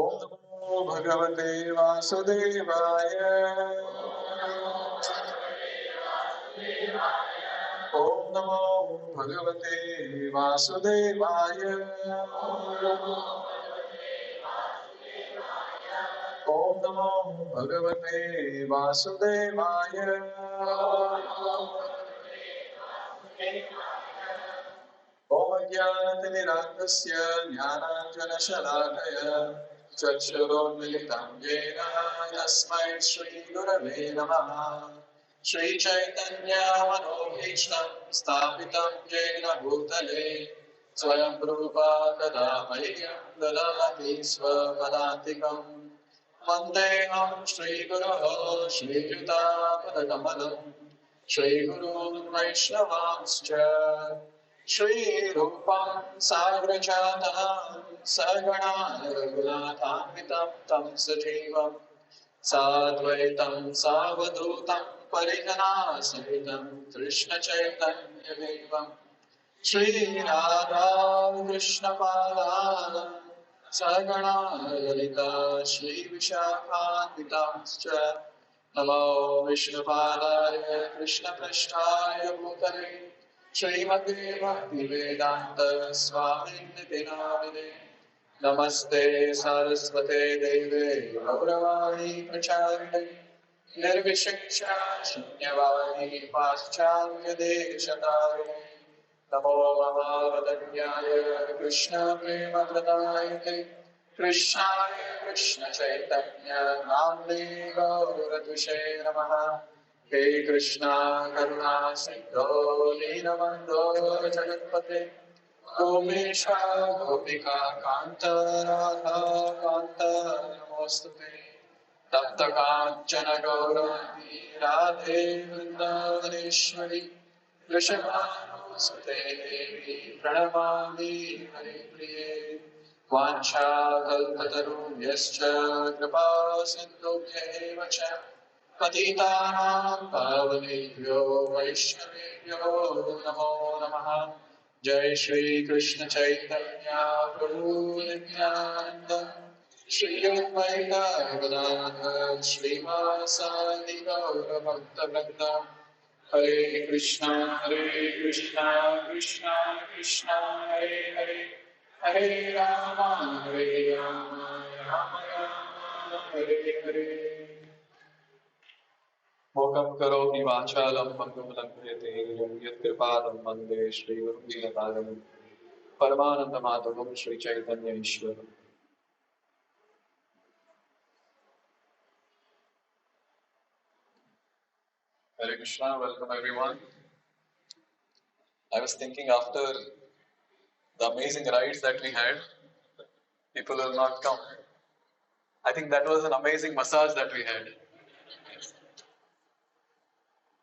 Om Namo Bhagavate Vasudevaya. Om Namo Bhagavate Vasudevaya. Om Namo Bhagavate Vasudevaya. Om Jnanatirandasya Jnananjana Shalakaya Chakshuromilitam Yena Yasmai Shri Gurave Namaha Shri Chaitanya Manobhishtam Sthapitam Jena Bhutale Swayam Rupa Kadamayyam Dadavati Swapadantikam Vandeham Shri Guruho Shri Yuta Padakamalam Shri Guru Vaishnavanscha Shri Rupam Sagrajatam Sagana Raghunathamitam Tam Sajivam Sadvaitam Savadutam Parijana Sahitam Krishna Chaitanya Devam Shri Radha Krishna Padam Sagana Lalita Shri Vishakhanvitamscha Namo Vishnupadaya Krishna Prasthaya Bhutale Srimati Bhakti Vedanta Swami Nityanamine Namaste Saraswate Deve Gauravani Pracharine Nirvishesha Shunyavani Paschalya Deshatarine Namo Mahavadanyaya Krishna Prema Pradayate Krishnaya Krishna Chaitanya Namni Gauratushe Namaha He Krishna Karuna Sindho Deenabandho Jagatpate Gopesha Gopika Kanta Radha Kanta Namostute Tapta Kanchana Gaurani Radhe Vrindavaneshwari Vrishabhanusute Devi Pranamami Haripriye Vancha Kalpatarubhyascha Kripa Sindhubhya Vacha Patitanam Pavanebhyo Vaishnavebhyo Namo Namaha Jai Shri Krishna Chaitanya Prabhu Nityananda Shri Advaita Gadadhar Srivasadi Gaura Bhakta Vrinda Hare Krishna Krishna Krishna Hare Hare Hare Rama Rama Rama Hare Hare Mokam karoti vachalam pangam langhayate yat kripadam mande Shri Guru Deenadaram Paramananda Madhavam Shri Chaitanya Ishwaram. Hare Krishna, welcome everyone. I was thinking after the amazing rides that we had, people will not come. I think that was an amazing massage that we had.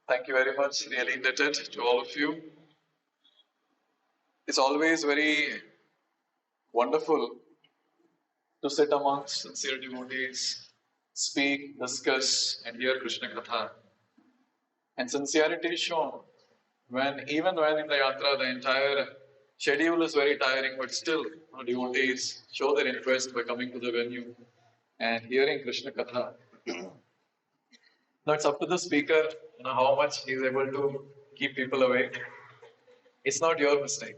Thank you very much, really indebted to all of you. It's always very wonderful to sit amongst sincere devotees, speak, discuss, and hear Krishna Katha. And sincerity is shown even when in the yatra the entire schedule is very tiring, but still devotees show their interest by coming to the venue and hearing Krishna Katha. Now it's up to the speaker, how much he is able to keep people awake. It's not your mistake.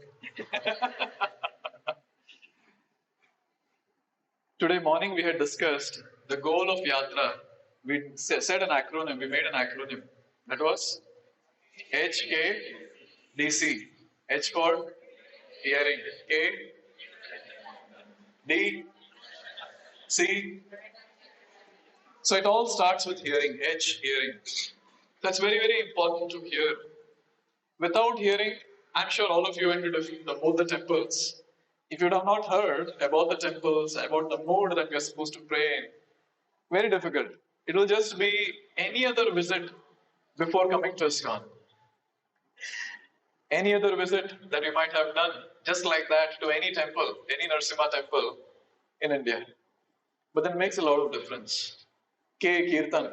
Today morning we had discussed the goal of yatra. We said an acronym, we made an acronym. That was HKDC. H for hearing, K, D, C. So it all starts with hearing, H, hearing. That's very, very important to hear. Without hearing, I'm sure all of you went to both the temples. If you have not heard about the temples, about the mode that we are supposed to pray in, very difficult. It will just be any other visit before coming to ISKCON. Any other visit that we might have done, just like that, to any temple, any Narasimha temple in India. But that makes a lot of difference. K, Kirtan.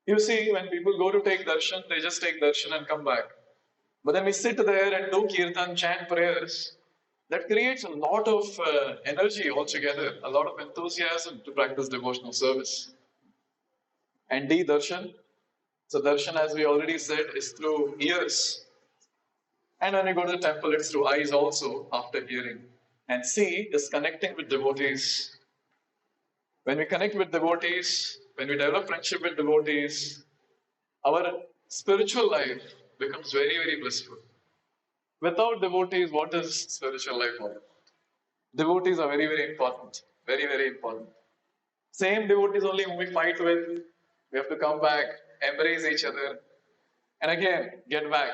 You see, when people go to take darshan, they just take darshan and come back. But then we sit there and do Kirtan, chant prayers. That creates a lot of energy altogether, a lot of enthusiasm to practice devotional service. And D, darshan. So darshan, as we already said, is through ears. And when we go to the temple, it's through eyes also after hearing. And C is connecting with devotees. When we connect with devotees, when we develop friendship with devotees, our spiritual life becomes very, very blissful. Without devotees, what is spiritual life all about? Devotees are very, very important. Very, very important. Same devotees only whom we fight with, we have to come back, embrace each other, and again get back.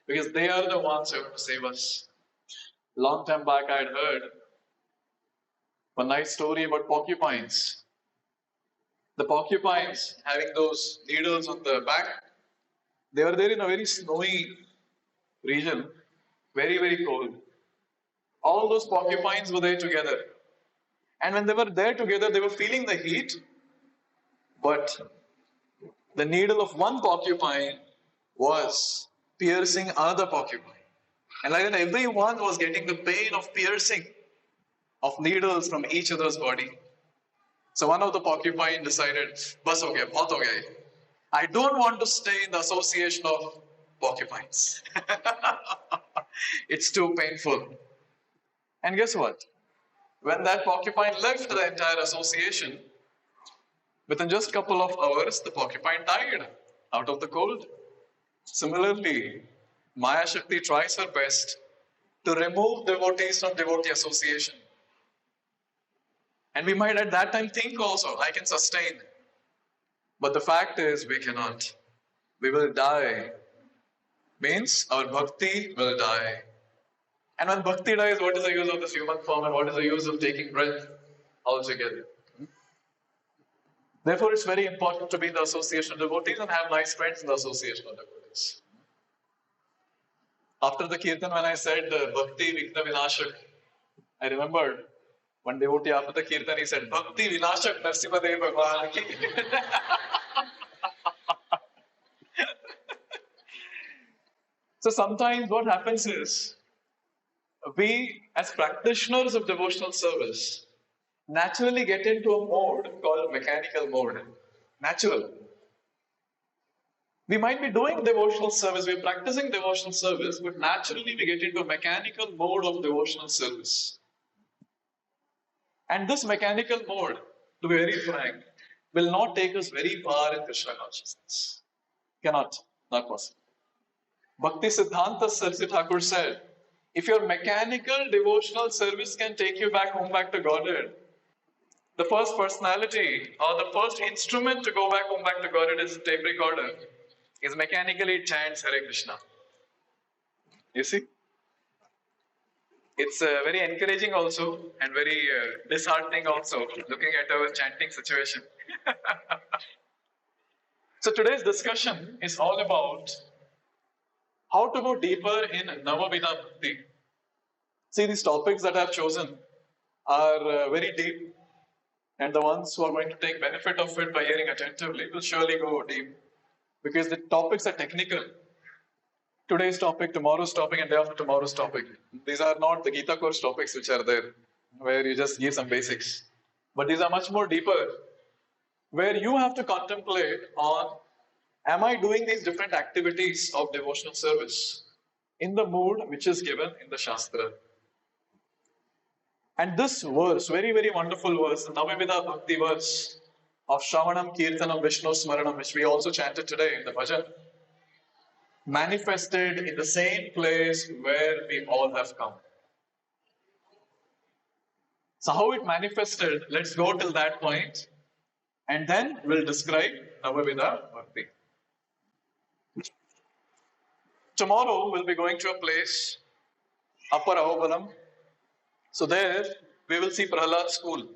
Because they are the ones who have to save us. Long time back I had heard a nice story about porcupines. The porcupines having those needles on the back, they were there in a very snowy region, very, very cold. All those porcupines were there together. And when they were there together, they were feeling the heat, but the needle of one porcupine was piercing another porcupine. And like that, everyone was getting the pain of piercing of needles from each other's body. So one of the porcupine decided, bas ho gaya, bahut ho gaya. I don't want to stay in the association of porcupines. It's too painful. And guess what? When that porcupine left the entire association, within just a couple of hours, the porcupine died out of the cold. Similarly, Maya Shakti tries her best to remove devotees from devotee association. And we might at that time think also, I can sustain. But the fact is, we cannot. We will die. Means our bhakti will die. And when bhakti dies, what is the use of this human form and what is the use of taking breath altogether? Therefore, it's very important to be in the association of devotees and have nice friends in the association of devotees. After the kirtan, when I said Bhakti Vikna Vinashak, I remembered one devotee after the kirtan, he said, Bhakti Vinashak Narsimadev Bhagwan ki. So sometimes what happens is, we as practitioners of devotional service naturally get into a mode called mechanical mode. Natural. We might be doing devotional service, we're practicing devotional service, but naturally we get into a mechanical mode of devotional service. And this mechanical mode, to be very frank, will not take us very far in Krishna consciousness. Cannot, not possible. Bhakti Siddhanta Sarjapur Thakur said, if your mechanical devotional service can take you back home, back to Godhead, the first personality or the first instrument to go back home, back to Godhead is tape recorder. Is mechanically chants Hare Krishna. You see? It's very encouraging also and very disheartening also looking at our chanting situation. So today's discussion is all about how to go deeper in Nava-Vidha Bhakti. See, these topics that I have chosen are very deep, and the ones who are going to take benefit of it by hearing attentively will surely go deep. Because the topics are technical. Today's topic, tomorrow's topic, and day after tomorrow's topic. These are not the Gita course topics which are there, where you just give some basics. But these are much more deeper, where you have to contemplate on, am I doing these different activities of devotional service in the mood which is given in the Shastra? And this verse, very, very wonderful verse, the Nava-Vidha Bhakti verse, of Shravanam, Kirtanam, Vishnu Smaranam, which we also chanted today in the bhajan, manifested in the same place where we all have come. So how it manifested, let's go till that point, and then we'll describe Nava-Vidha Bhakti. Tomorrow we'll be going to a place, Upper Ahobalam. So there we will see Prahlad's school.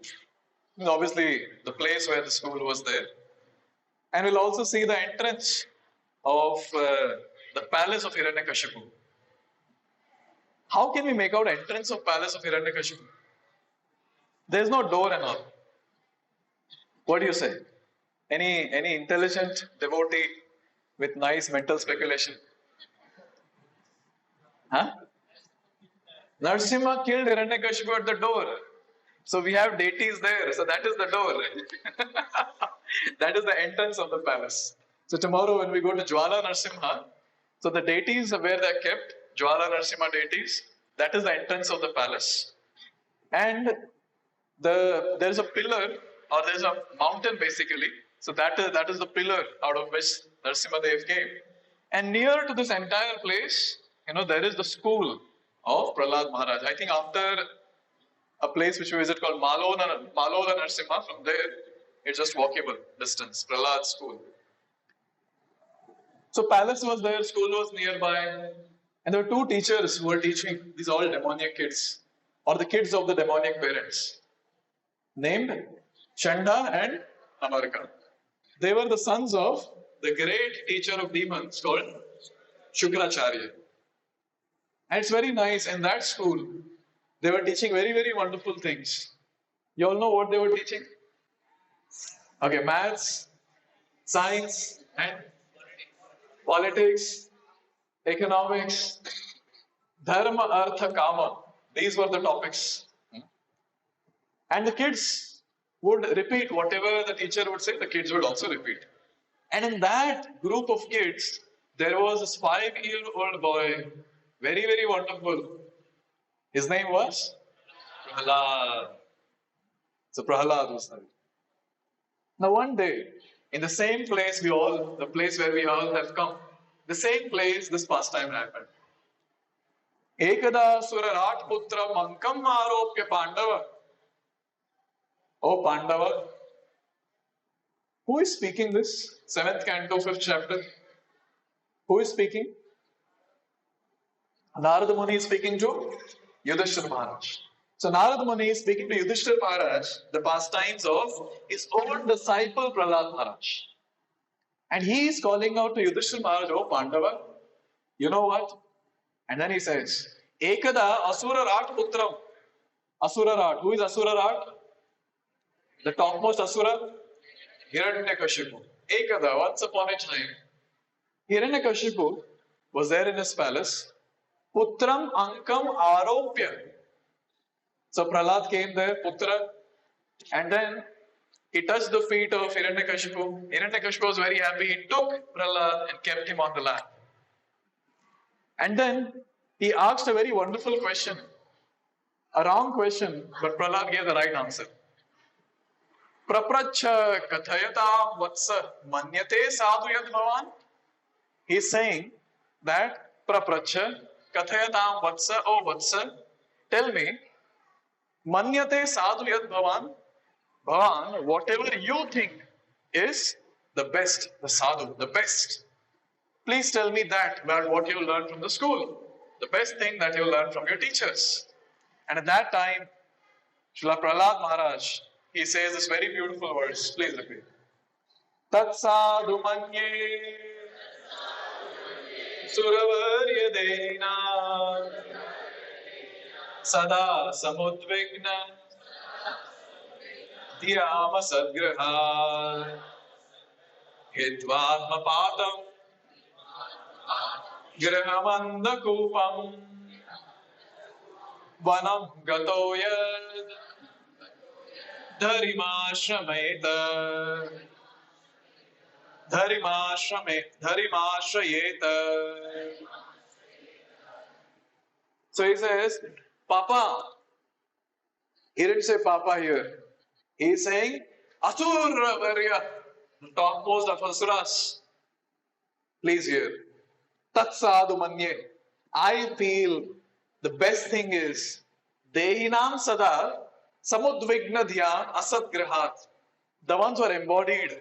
Obviously, the place where the school was there. And we'll also see the entrance of the palace of Hiranyakashipu. How can we make out entrance of palace of Hiranyakashipu? There's no door and all. What do you say? Any intelligent devotee with nice mental speculation? Huh? Narsimha killed Hiranyakashipu at the door. So we have deities there. So that is the door. That is the entrance of the palace. So tomorrow when we go to Jwala Narsimha, so the deities where they are kept, Jwala Narsimha deities, that is the entrance of the palace. And there is a pillar or there is a mountain basically. So that is the pillar out of which Narsimha Dev came. And near to this entire place, there is the school of Prahlad Maharaj. I think after a place which we visit called Malola Narsimha, from there it's just walkable distance, Prahlad school. So palace was there, school was nearby, and there were two teachers who were teaching these all demoniac kids, or the kids of the demoniac parents, named Chanda and Amarka. They were the sons of the great teacher of demons called Shukracharya. And it's very nice. In that school, they were teaching very, very wonderful things. You all know what they were teaching? Okay, maths, science, and politics, economics, dharma, artha, kama. These were the topics. And the kids would repeat whatever the teacher would say, the kids would also repeat. And in that group of kids, there was this 5-year-old boy, very, very wonderful. His name was Prahlad. So Prahlad was there. Now one day, in the same place the place where we all have come, the same place this pastime happened. Ekada surarat putra mankam aropya Pandava. Oh Pandava. Who is speaking this? 7th canto, 5th chapter. Who is speaking? Narada Muni is speaking to Yudhishthira Maharaj. So Narada Muni is speaking to Yudhishthira Maharaj the pastimes of his own disciple Prahlad Maharaj. And he is calling out to Yudhishthira Maharaj, oh Pandava, you know what? And then he says, Ekada Asurarat Putram. Asurarat. Who is Asurarat? The topmost Asura? Hiranyakashipu. Ekada, once upon a time, Hiranyakashipu was there in his palace. Putram Ankam Aropya. So Prahlad came there, Putra, and then he touched the feet of Hiranyakashipu. Hiranyakashipu was very happy. He took Prahlad and kept him on the lap. And then he asked a very wonderful question. A wrong question, but Prahlad gave the right answer. Prapracha kathayatam vatsa manyate sadhu yad bhavan. He's saying that Prapracha kathayatam vatsa, oh vatsa, tell me, manyate sadhu yad bhavan. Bhavan, whatever you think is the best, the sadhu, the best. Please tell me that about what you learned from the school. The best thing that you learned from your teachers. And at that time, Srila Prahlad Maharaj, he says this very beautiful verse. Please repeat. Tat sadhu manye suravarya dena sada samudvigna dhyama sadgraha hitvatma patam grahamanda kupam vanam gatoyad Dharimashrayeta. So he says, Papa. He didn't say Papa here. He is saying, Asura Varya, the topmost of Asuras. Please hear. Tat sadhu manye. I feel the best thing is, Dehinam sada samudvigna dhyan asatgrahat. The ones who are embodied,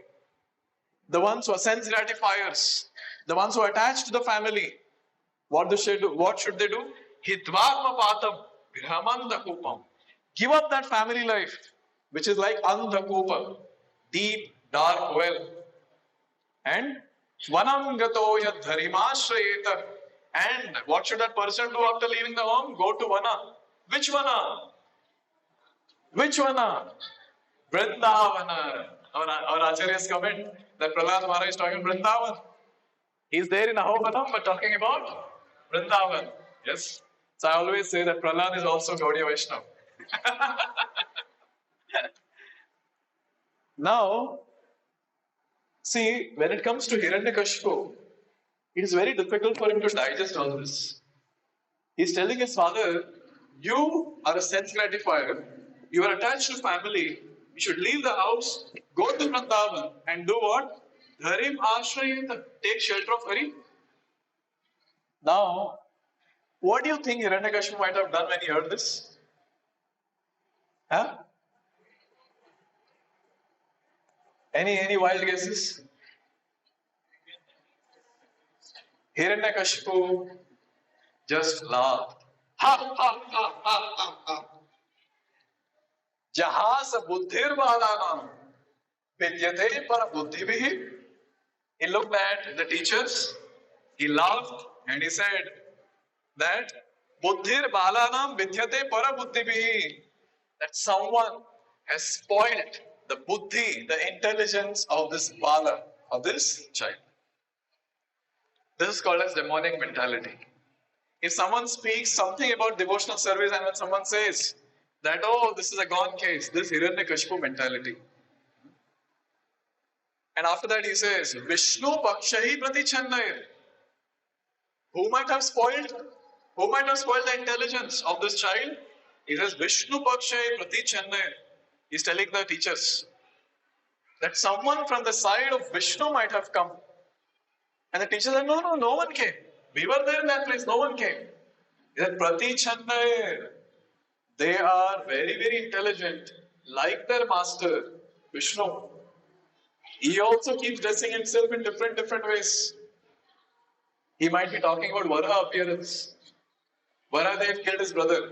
the ones who are sense gratifiers, the ones who are attached to the family. What should they do? Hitvatma patam grahamanda kupam. Give up that family life, which is like andhakupa, deep, dark well. And vanam gato yad dharimashrayeta. And what should that person do after leaving the home? Go to Vana. Which Vana? Which Vana? Vrindavana. Our Acharya's comment that Prahlad Maharaj is talking about Vrindavan. He's there in Ahobanam but talking about Vrindavan. Yes. So I always say that Prahlad is also Gaudiya Vaishnava. Now, see, when it comes to Hiranyakashipu, it is very difficult for him to digest all this. He's telling his father, you are a sense gratifier, you are attached to family, you should leave the house, go to Vrindavan and do what? Harim Ashrayita, take shelter of Hari. Now, what do you think Hiranyakashipu might have done when he heard this? Huh? Any wild guesses? Hiranyakashipu just laughed. Ha ha ha ha ha ha. Jahas buddhir valanam vidyate para buddhi bhi. He looked at the teachers, he laughed and he said that buddhir balanam vidyate para buddhi bhi. That someone has spoiled the buddhi, the intelligence of this bala, of this child. This is called as demonic mentality. If someone speaks something about devotional service and when someone says that, oh, this is a gone case, this Hiranyakashipu mentality. And after that he says, Vishnu Pakshahi Prati Channayir. Who might have spoiled the intelligence of this child? He says, Vishnu Pakshahi Prati Channayir. He's telling the teachers that someone from the side of Vishnu might have come. And the teacher said, no one came. We were there in that place, no one came. He said, Prati Channayir. They are very, very intelligent, like their master, Vishnu. He also keeps dressing himself in different ways. He might be talking about Vara appearance. Varadev killed his brother.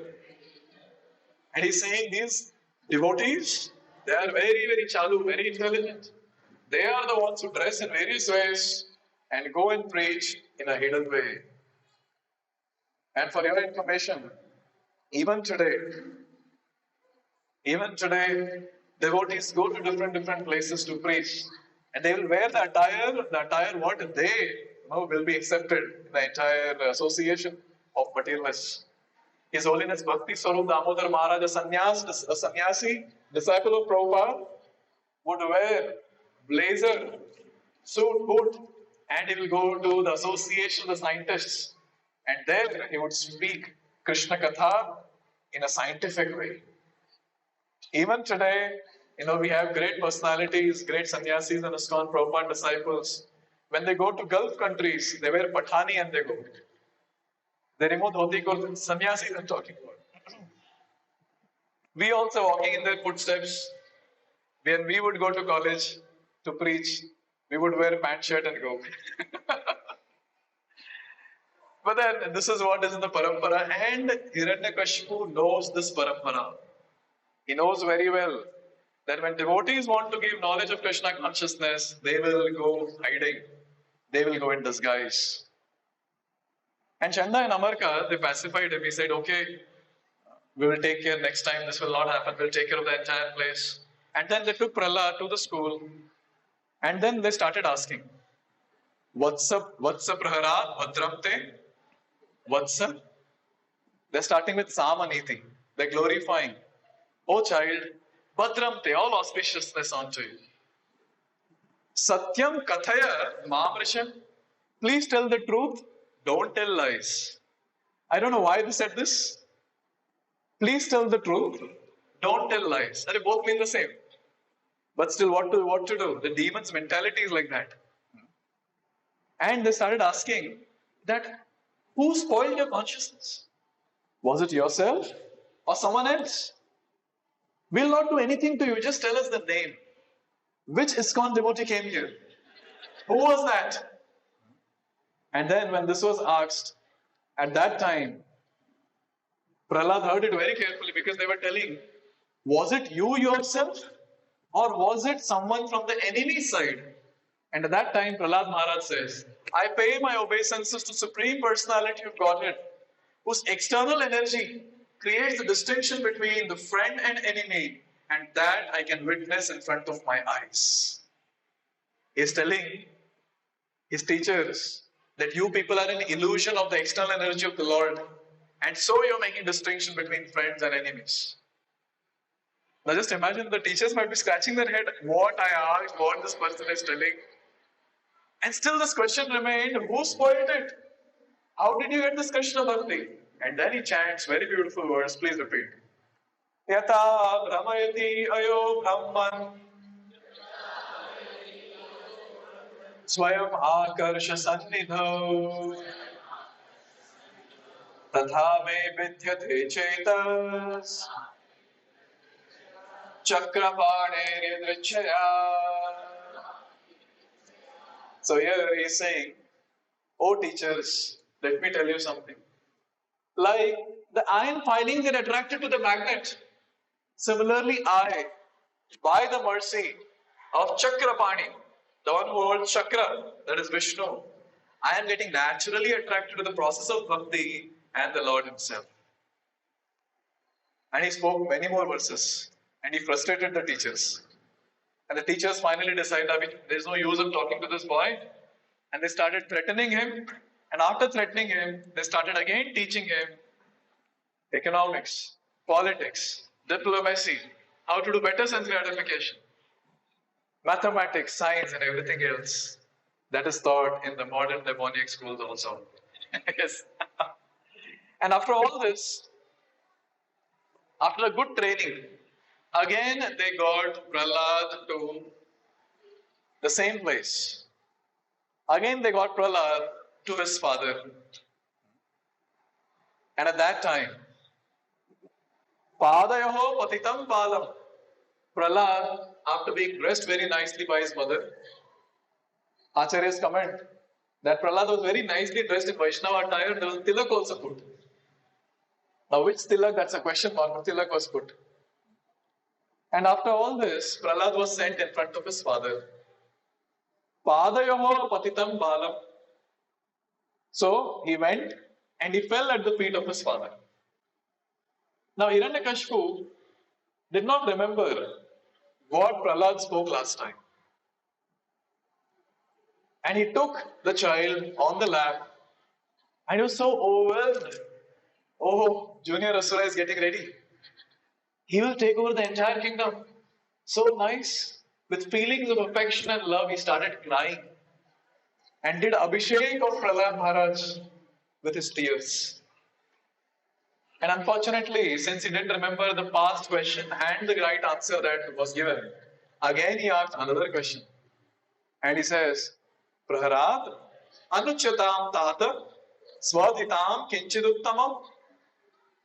And he's saying these devotees, they are very, very chalu, very intelligent. They are the ones who dress in various ways and go and preach in a hidden way. And for your information, even today, devotees go to different places to preach. And they will wear the attire what they will be accepted in the entire association of materialists. His Holiness Bhakti Swarup Damodar Maharaj, a sannyasi, disciple of Prabhupada, would wear blazer, suit, boot, and he will go to the association of the scientists. And there he would speak Krishna Katha in a scientific way. Even today, we have great personalities, great sannyasis and ISKCON Prabhupada disciples. When they go to Gulf countries, they wear pathani and they go. They remove dhoti kurta, sannyasis I'm talking about. We also walking in their footsteps. When we would go to college to preach, we would wear a pant shirt and go. But then this is what is in the parampara, and Hiranyakashipu knows this parampara. He knows very well that when devotees want to give knowledge of Krishna consciousness, they will go hiding. They will go in disguise. And Chanda and Amarka, they pacified him. He said, okay, we will take care next time. This will not happen. We'll take care of the entire place. And then they took Prahlad to the school. And then they started asking, Vatsa Praharad Vadramte? Vatsa? They're starting with Samaniti. They're glorifying. Oh child, Bhadramte, all auspiciousness unto you. Satyam Kathaya Mamrisham. Please tell the truth, don't tell lies. I don't know why they said this. Please tell the truth, don't tell lies. They both mean the same. But still, what to do? The demon's mentality is like that. And they started asking that, who spoiled your consciousness? Was it yourself or someone else? We'll not do anything to you. Just tell us the name. Which ISKCON devotee came here? Who was that? And then when this was asked, at that time, Prahlad heard it very carefully because they were telling, was it you yourself or was it someone from the enemy side? And at that time, Prahlad Maharaj says, I pay my obeisances to Supreme Personality of Godhead, whose external energy creates the distinction between the friend and enemy, and that I can witness in front of my eyes. He is telling his teachers that you people are an illusion of the external energy of the Lord. And so you're making distinction between friends and enemies. Now just imagine the teachers might be scratching their head, what I asked, what this person is telling. And still this question remained, who spoiled it? How did you get this Krishna Bhakti? And then he chants very beautiful words, please repeat. Yata Brahmayati Ayo Brahman Swayam Akarsha Sannidho Tatha me vidyate chetas Chakrapane Nidrichaya. So here he is saying, oh teachers, let me tell you something. Like the iron filings get attracted to the magnet. Similarly, I, by the mercy of Chakrapani, the one who holds Chakra, that is Vishnu, I am getting naturally attracted to the process of Bhakti and the Lord Himself. And he spoke many more verses and he frustrated the teachers. And the teachers finally decided, there's no use of talking to this boy. And they started threatening him. And after threatening him, they started again teaching him economics, politics, diplomacy, how to do better sense gratification, mathematics, science, and everything else that is taught in the modern demoniac schools also. Yes. And after all this, after a good training, again they got Prahlad to the same place. Again they got Prahlad to his father. And at that time, Padayaho patitam palam. Prahlad, after being dressed very nicely by his mother, Acharya's comment that Prahlad was very nicely dressed in Vaishnava attire, there was tilak also put. Now which tilak, that's a question mark, tilak was put. And after all this, Prahlad was sent in front of his father. Padayaho patitam balam. So he went and he fell at the feet of his father. Now Hiranyakashipu did not remember what Prahlad spoke last time. And he took the child on the lap and he was so overwhelmed. Oh, Junior Asura is getting ready. He will take over the entire kingdom. So nice. With feelings of affection and love, he started crying and did Abhishek of Prahlad Maharaj with his tears. And unfortunately, since he didn't remember the past question and the right answer that was given, again he asked another question. And he says, Praharad, anuchatam tata, swadhitam kinchiduttamam.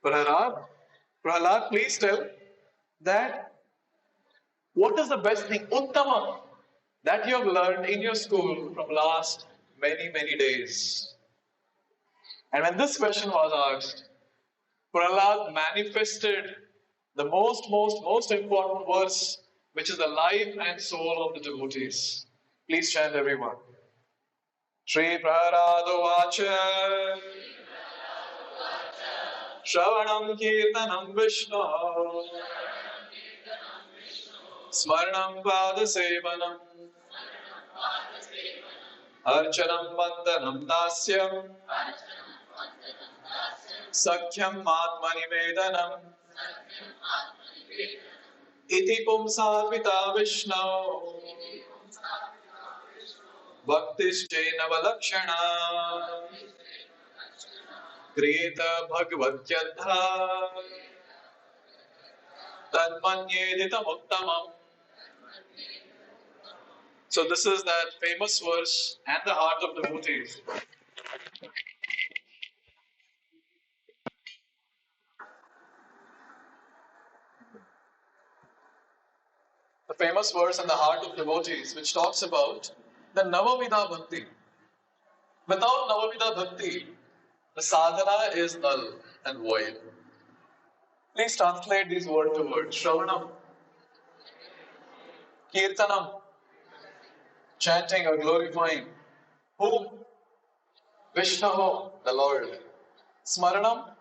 Prahlad, please tell that what is the best thing, uttamam, that you have learned in your school from last many, many days. And when this question was asked, Prahlad manifested the most important verse, which is the life and soul of the devotees. Please chant everyone. Shri Prahlado Vacha Shravanam Kirtanam Vishnu Smarnam Pada Sevanam Archanam Vandanam Dasyam Sakhyam Atmani Vedanam Iti Pumsadvita Vishnu Bhaktische Navalakshana Kriyeta Bhagavatyadha Tanmanyeditam Uttamam. So this is that famous verse and the heart of devotees. The famous verse and the heart of devotees which talks about the Nava-Vidha Bhakti. Without Nava-Vidha Bhakti, the sadhana is null and void. Please translate these word to word. Shravanam, Kirtanam, chanting or glorifying. Whom? Vishnu, the Lord. Smaranam,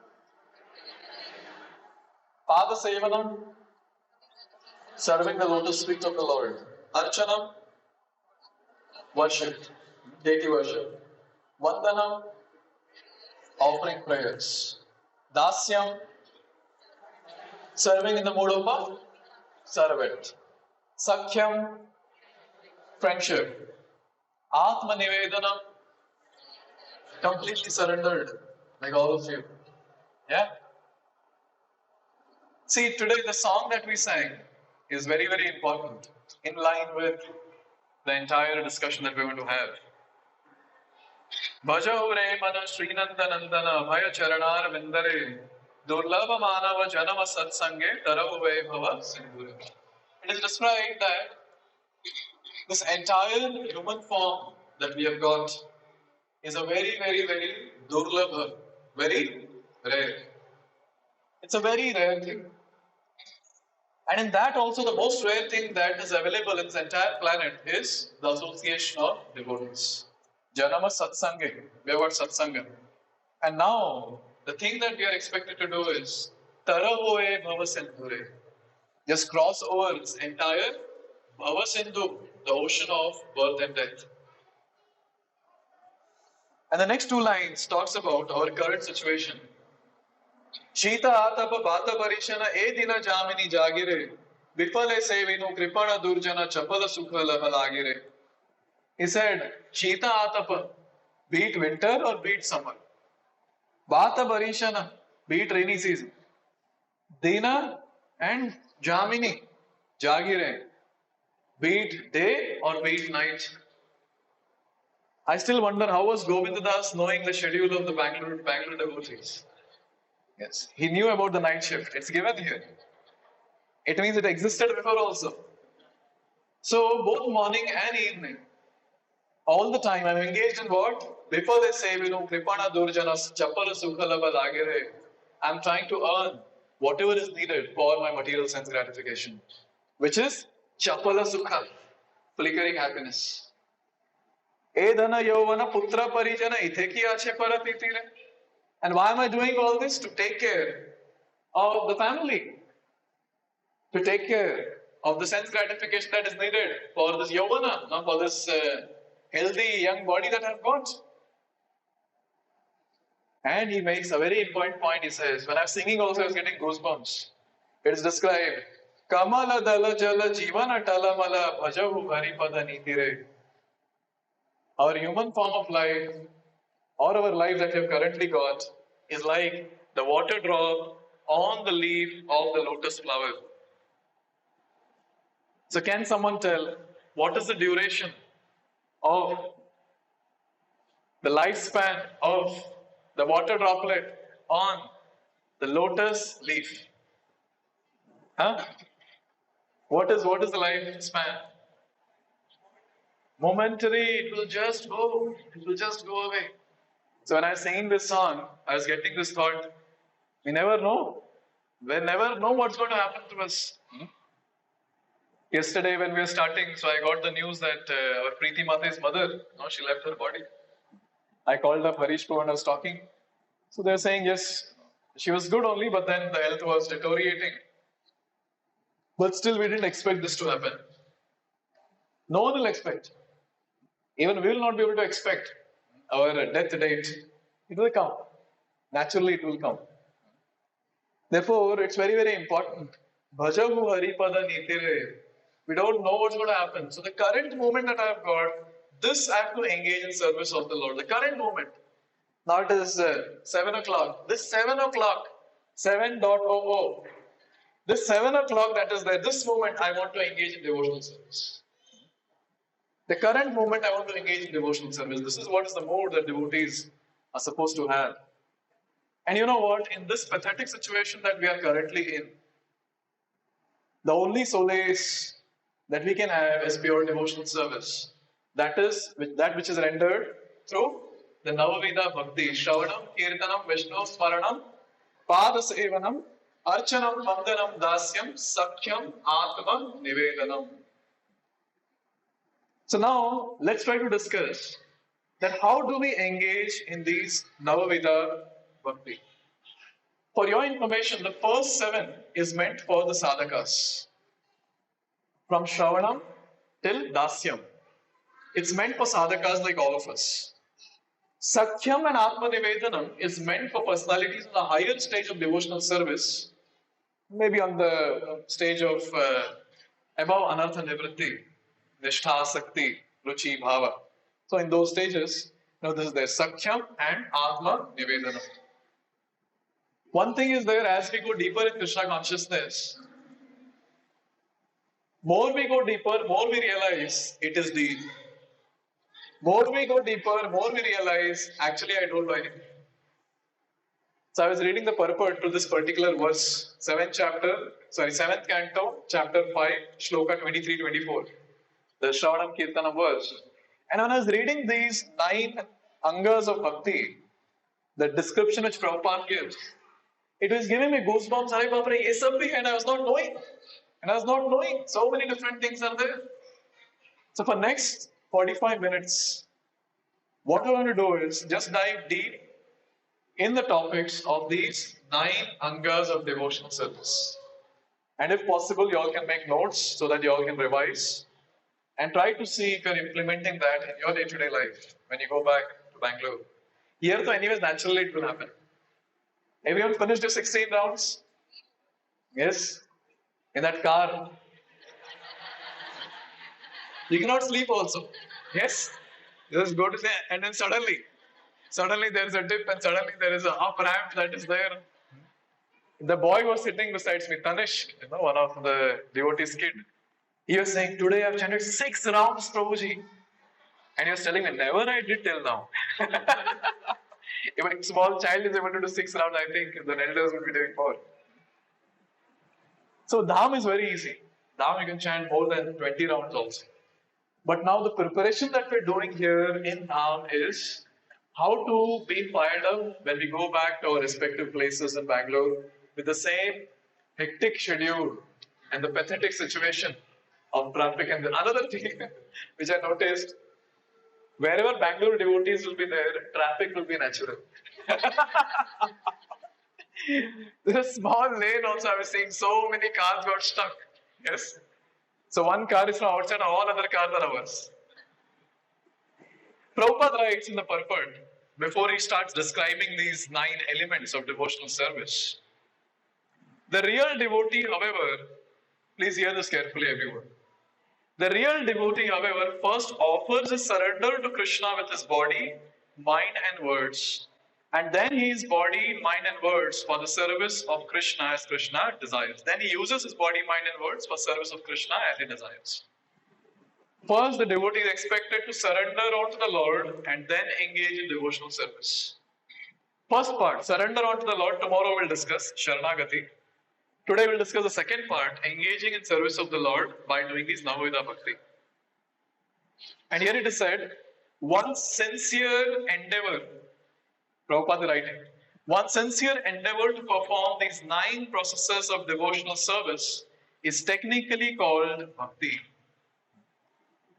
Pada Sevanam, serving the lotus feet of the Lord. Archanam, worship, deity worship. Vandanam, offering prayers. Dasyam, serving in the mood of a servant. Sakhyam, friendship. Atma Nivedanam, completely surrendered, like all of you. Yeah? See, today the song that we sang is very, very important, in line with the entire discussion that we're going to have. Bhajav re mana Srinandanandana Bhaya Charanar Vindare Durlabha Manava Janama Satsange Taravu Vaibhava Sindhure. It is described that this entire human form that we have got is a very, very, very durlabha, very rare. It's a very rare thing. And in that also the most rare thing that is available in this entire planet is the association of devotees. Janama Satsange. We have got Satsanga. And now the thing that we are expected to do is Taravoe Bhava Sindhure. Just cross over this entire Bhava Sindhu, the ocean of birth and death. And the next two lines talks about our current situation. Shita atapa bata parishana e dina jamini jagire vipale sevinu kripana durjana chapala sukha lagire. He said, Shita atapa, be it winter or be it summer. Bata parishana, be it rainy season. Dina and jamini jagire, be it day or be it night. I still wonder how was Govindadas knowing the schedule of the Bangalore devotees. Yes, he knew about the night shift. It's given here. It means it existed before also. So both morning and evening, all the time I'm engaged in what? Before they say, Kripana Durjanas, Chapala Sukhalaba Lagire, I'm trying to earn whatever is needed for my material sense gratification, which is Chapala Sukha, flickering happiness. Edhana Yovana Putra Parijana Itheki Ache Paratitire. And why am I doing all this? To take care of the family, to take care of the sense gratification that is needed for this yavana, not for this healthy young body that I've got. And he makes a very important point. He says, when I'm singing also, I was getting goosebumps. It is described, Kamala Dala Jala Jivana Talamala Bhajavu Haripada Nitire. Our human form of life, or our life that we have currently got, is like the water drop on the leaf of the lotus flower. So can someone tell what is the duration of the lifespan of the water droplet on the lotus leaf? Huh? What is the lifespan? Momentary, it will just go away. So when I was singing this song, I was getting this thought, we never know. We never know what's going to happen to us. Yesterday when we were starting, so I got the news that our Preeti Mata's mother, she left her body. I called up Harish Prabhu and I was talking. So they're saying, yes, she was good only, but then the health was deteriorating. But still we didn't expect this to happen. No one will expect. Even we will not be able to expect our death date. It will come. Naturally it will come. Therefore, it's very, very important. Bhajavu Haripada Nitire. We don't know what's going to happen. So the current moment that I've got, this I have to engage in service of the Lord. The current moment. Now it is 7 o'clock. This 7 o'clock, 7.00. This 7 o'clock that is there, this moment I want to engage in devotional service. The current moment I want to engage in devotional service. This is what is the mode that devotees are supposed to have. And you know what? In this pathetic situation that we are currently in, the only solace that we can have is pure devotional service. That is that which is rendered through the Nava-Vidha Bhakti. Shravanam, Kirtanam, Vishnu, Smaranam, Pada Sevanam, Archanam, Vandanam, Dasyam, Sakhyam, Atma, Nivedanam. So now, let's try to discuss that how do we engage in these Nava-Vidha Bhakti. For your information, the first 7 is meant for the sadhakas. From Shravanam till Dasyam. It's meant for sadhakas like all of us. Sakhyam and Atma Nivedanam is meant for personalities on a higher stage of devotional service, maybe on the stage of above Anartha Nivritti, Nishtha Sakti, Ruchi Bhava. So in those stages, this is there Sakhyam and Atma Nivedanam. One thing is there, as we go deeper in Krishna consciousness, more we go deeper, more we realize it is deep. More we go deeper, more we realize, actually I don't know anything. So I was reading the purport to this particular verse, 7th canto, chapter 5, shloka 23-24, the Shravanam Kirtanam verse. And when I was reading these 9 angas of bhakti, the description which Prabhupada gives, it was giving me goosebumps. And I was not knowing. So many different things are there. So for next 45 minutes, what I want to do is just dive deep in the topics of these 9 angas of devotional service. And if possible, you all can make notes so that you all can revise and try to see if you're implementing that in your day-to-day life when you go back to Bangalore. Here, though, anyways, naturally it will happen. Everyone finished your 16 rounds? Yes? In that car? You cannot sleep also. Yes? Just go to there and then suddenly there is a dip and suddenly there is a up ramp that is there. The boy was sitting beside me, Tanishk, one of the devotees' kid. He was saying, today I've chanted 6 rounds, Prabhuji. And he was telling me, never I did till now. If a small child is able to do 6 rounds, I think the elders will be doing 4. So Dham is very easy. Dham you can chant more than 20 rounds also. But now the preparation that we're doing here in Dham is how to be fired up when we go back to our respective places in Bangalore with the same hectic schedule and the pathetic situation of traffic. And another thing which I noticed, wherever Bangalore devotees will be there, traffic will be natural. There's a small lane also, I was seeing so many cars got stuck. Yes. So one car is from outside, all other cars are ours. Prabhupada writes in the purport, before he starts describing these 9 elements of devotional service, the real devotee, however, please hear this carefully everyone. The real devotee, however, first offers his surrender to Krishna with his body, mind and words. And then his body, mind and words for the service of Krishna as Krishna desires. Then he uses his body, mind and words for service of Krishna as he desires. First, the devotee is expected to surrender unto the Lord and then engage in devotional service. First part, surrender unto the Lord, tomorrow we'll discuss, Sharanagati. Today we'll discuss the second part, engaging in service of the Lord by doing these Nava-Vidha Bhakti. And here it is said, one sincere endeavor, Prabhupada writing, one sincere endeavor to perform these 9 processes of devotional service is technically called Bhakti.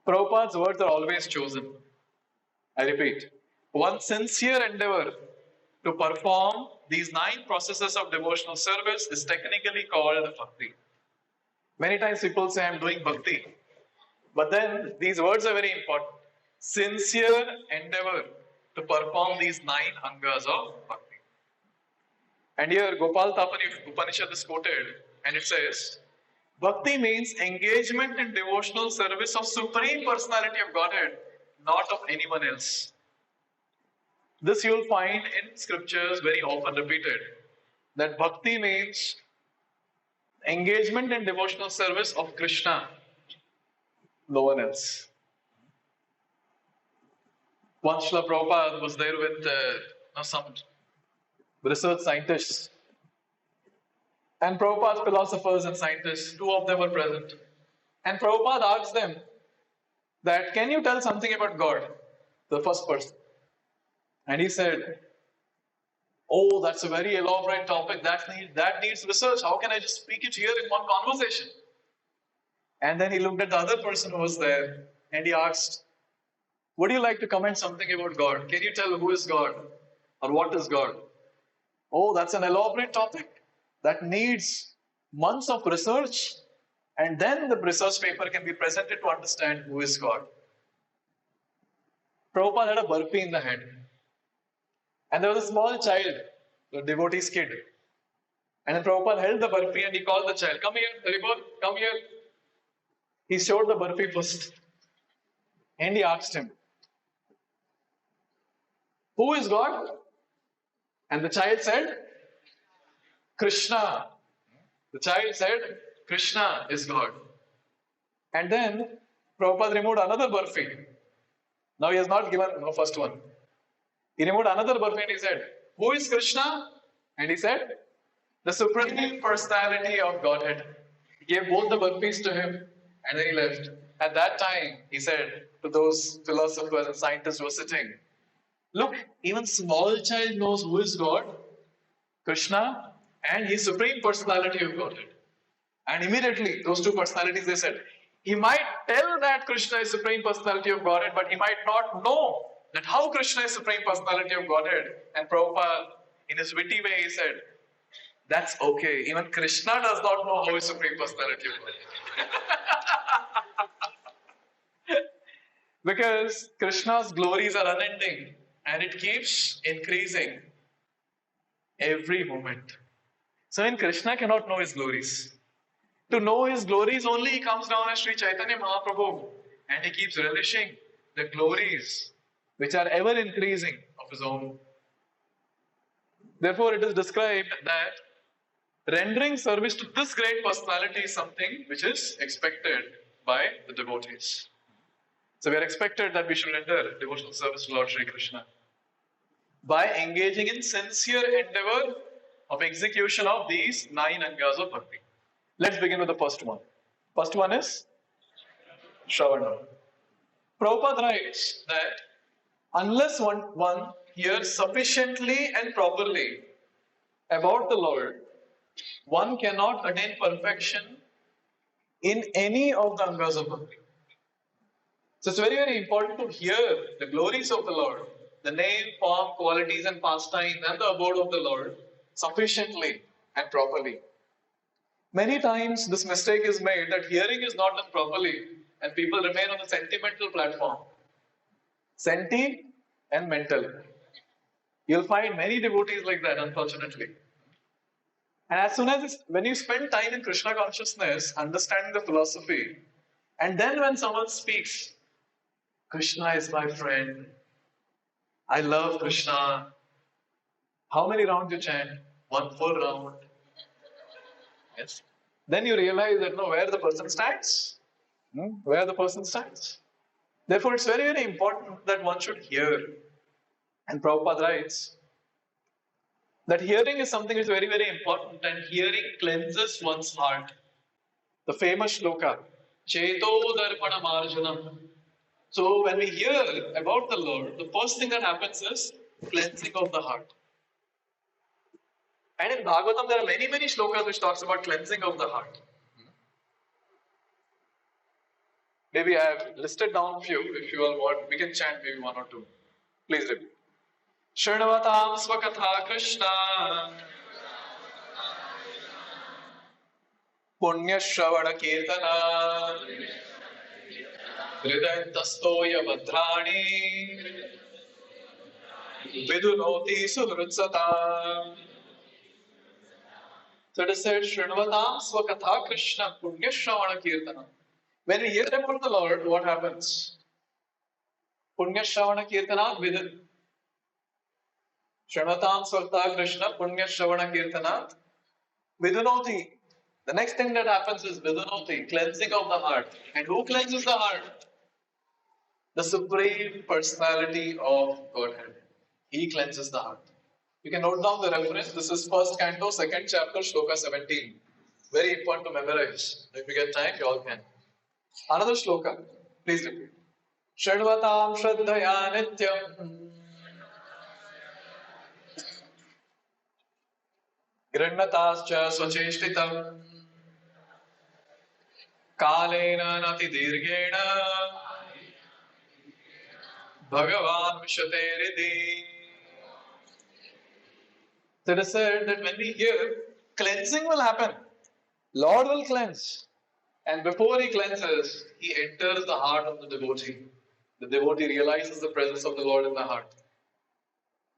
Prabhupada's words are always chosen. I repeat, one sincere endeavor to perform these 9 processes of devotional service is technically called Bhakti. Many times people say, I'm doing Bhakti. But then these words are very important. Sincere endeavor to perform these 9 angas of Bhakti. And here Gopal Tapani Upanishad is quoted and it says, Bhakti means engagement in devotional service of Supreme Personality of Godhead, not of anyone else. This you will find in scriptures very often repeated, that Bhakti means engagement in devotional service of Krishna, no one else. Once Srila Prabhupada was there with some research scientists. And Prabhupada's philosophers and scientists, 2 of them were present. And Prabhupada asked them that, can you tell something about God? The first person. And he said, oh, that's a very elaborate topic. That needs research. How can I just speak it here in one conversation? And then he looked at the other person who was there and he asked, would you like to comment something about God? Can you tell who is God or what is God? Oh, that's an elaborate topic that needs months of research, and then the research paper can be presented to understand who is God. Prabhupada had a burpee in the hand. And there was a small child, the devotee's kid. And then Prabhupada held the burfi and he called the child, "Come here, Haribol, come here." He showed the burfi first. And he asked him, "Who is God?" And the child said, "Krishna." The child said, "Krishna is God." And then Prabhupada removed another burfi. Now he has not given the first one. He removed another burfi and he said, "Who is Krishna?" And he said, "The Supreme Personality of Godhead." He gave both the burfis to him and then he left. At that time, he said to those philosophers and scientists who were sitting, "Look, even small child knows who is God, Krishna, and He is Supreme Personality of Godhead." And immediately, those two personalities, they said, he might tell that Krishna is Supreme Personality of Godhead, but he might not know that how Krishna is Supreme Personality of Godhead. And Prabhupada, in his witty way, he said, "That's okay. Even Krishna does not know how is Supreme Personality of Godhead." Because Krishna's glories are unending and it keeps increasing every moment. So when Krishna cannot know his glories, to know his glories only he comes down as Sri Chaitanya Mahaprabhu and he keeps relishing the glories which are ever increasing of his own. Therefore, it is described that rendering service to this great personality is something which is expected by the devotees. So we are expected that we should render devotional service to Lord Sri Krishna by engaging in sincere endeavor of execution of these 9 angas of bhakti. Let's begin with the first one. First one is Shravana. Prabhupada writes that unless one hears sufficiently and properly about the Lord, one cannot attain perfection in any of the angas of bhakti. So it's very, very important to hear the glories of the Lord, the name, form, qualities and pastimes and the abode of the Lord sufficiently and properly. Many times this mistake is made that hearing is not done properly and people remain on the sentimental platform. Senti and mental. You'll find many devotees like that, unfortunately. And as soon as when you spend time in Krishna consciousness, understanding the philosophy, and then when someone speaks, "Krishna is my friend. I love Krishna." How many rounds you chant? 1 full round. Yes. Then you realize that where the person stands. Where the person stands. Therefore, it's very, very important that one should hear. And Prabhupada writes that hearing is something which is very, very important, and hearing cleanses one's heart. The famous shloka, Cheto Darpana Marjanam. So when we hear about the Lord, the first thing that happens is cleansing of the heart. And in Bhagavatam, there are many, many shlokas which talks about cleansing of the heart. Maybe I have listed down a few. If you all want, we can chant maybe 1 or 2. Please repeat. Shrnavatam Swakatha Krishna Punya Shravana Kirtana Hridayantastoya Bhadrani Vidunoti Sudrutsata. So it is said, Shrnavatam Swakatha Krishna Punya Shravana Kirtana. When we hear about the Lord, what happens? Punya Shravana Kirtana Vidun. Shrnavatam Swakatha Krishna Punya Shravana Kirtana Vidunoti. The next thing that happens is Vidunoti, cleansing of the heart. And who cleanses the heart? The Supreme Personality of Godhead. He cleanses the heart. You can note down the reference. This is 1st canto, 2nd chapter, shloka 17. Very important to memorize. If you get time, you all can. Another shloka. Please repeat. Shadvatam Shraddhaya Nityam Grannatascha Swacheshtitam Kalena Nati Dirgena Bhagavan Vishateridi. So it is said that when we hear, cleansing will happen. Lord will cleanse. And before he cleanses, he enters the heart of the devotee. The devotee realizes the presence of the Lord in the heart.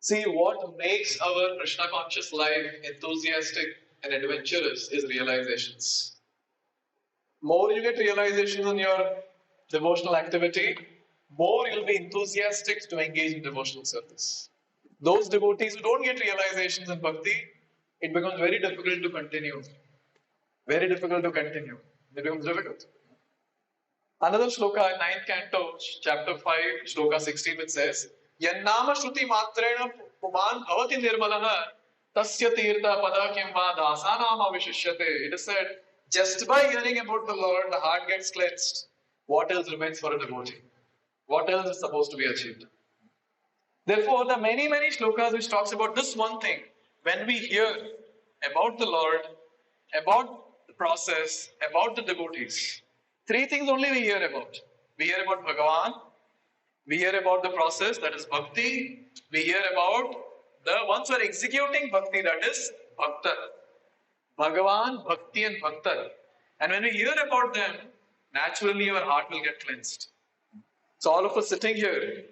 See, what makes our Krishna conscious life enthusiastic and adventurous is realizations. More you get realizations in your devotional activity, more you'll be enthusiastic to engage in devotional service. Those devotees who don't get realizations in bhakti, it becomes very difficult to continue. Very difficult to continue. It becomes difficult. Another shloka in 9th canto, chapter 5, shloka 16, which says, Yannama shruti matrena puman bhavati nirmalaha tasya tirtha pada kimva dasanama vishishyate. It is said, just by hearing about the Lord, the heart gets cleansed. What else remains for a devotee? What else is supposed to be achieved? Therefore, the many shlokas which talks about this one thing, when we hear about the Lord, about the process, about the devotees, three things only we hear about. We hear about Bhagavan, we hear about the process, that is Bhakti, we hear about the ones who are executing Bhakti, that is Bhakta. Bhagavan, Bhakti and Bhakta. And when we hear about them, naturally our heart will get cleansed. So all of us sitting here,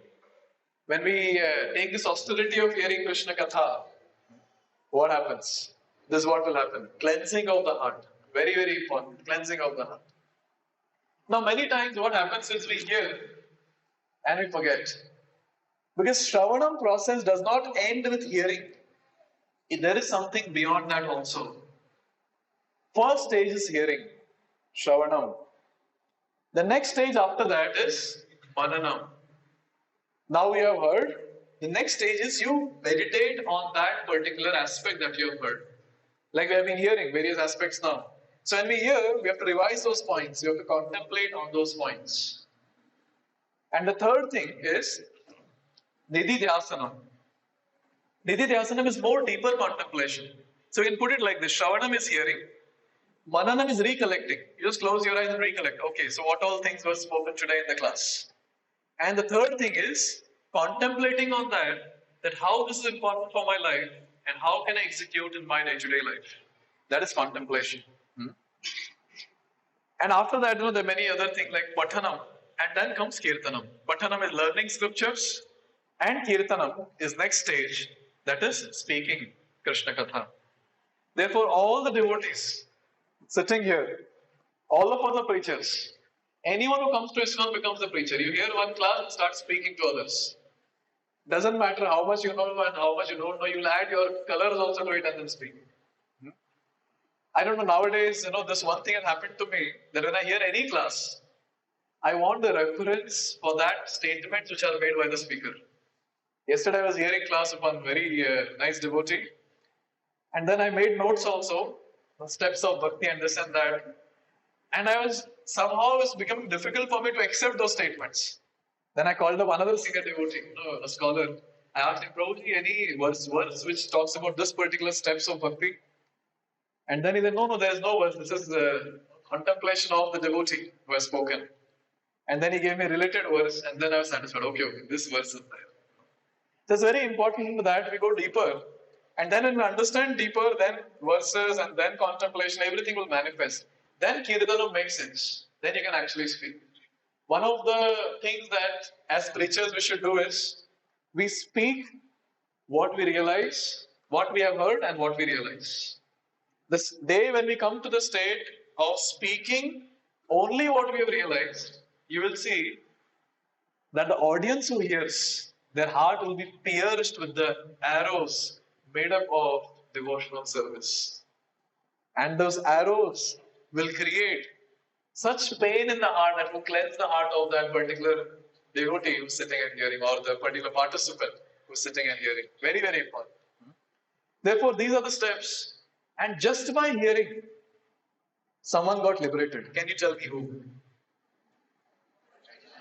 when we take this austerity of hearing Krishna Katha, what happens? This is what will happen. Cleansing of the heart. Very, very important. Cleansing of the heart. Now, many times what happens is we hear and we forget. Because Shravanam process does not end with hearing. There is something beyond that also. First stage is hearing. Shravanam. The next stage after that is Mananam. Now we have heard. The next stage is you meditate on that particular aspect that you have heard. Like we have been hearing various aspects now. So when we hear, we have to revise those points. We have to contemplate on those points. And the third thing is Nididhyasanam. Nididhyasanam is more deeper contemplation. So you can put it like this. Shravanam is hearing. Mananam is recollecting. You just close your eyes and recollect. Okay, so what all things were spoken today in the class? And the third thing is contemplating on that how this is important for my life and how can I execute in my day-to-day life. That is contemplation. And after that, there are many other things like Pathanam, and then comes Kirtanam. Pathanam is learning scriptures, and Kirtanam is next stage, that is speaking Krishna Katha. Therefore, all the devotees sitting here, all of us are preachers. Anyone who comes to ISKCON becomes a preacher. You hear one class and start speaking to others. Doesn't matter how much you know and how much you don't know, you'll add your colors also to it and then speak. I don't know, nowadays, this one thing has happened to me, that when I hear any class, I want the reference for that statements which are made by the speaker. Yesterday I was hearing class of one very nice devotee, and then I made notes also, the steps of bhakti and this and that. And somehow it's becoming difficult for me to accept those statements. Then I called up another senior devotee, a scholar. I asked him, Prabhuji, any verse which talks about this particular steps of bhakti? And then he said, no, there is no verse. This is the contemplation of the devotee who has spoken. And then he gave me a related verse, and then I was satisfied. Okay, this verse is there. So it's very important that we go deeper. And then when we understand deeper, then verses and then contemplation, everything will manifest. Then Kirtanam makes sense. Then you can actually speak. One of the things that as preachers we should do is, we speak what we realize, what we have heard and what we realize. This day when we come to the state of speaking only what we have realized, you will see that the audience who hears, their heart will be pierced with the arrows made up of devotional service. And those arrows will create such pain in the heart that will cleanse the heart of that particular devotee who's sitting and hearing, or the particular participant who's sitting and hearing. Very, very important. Therefore, these are the steps. And just by hearing, someone got liberated. Can you tell me who?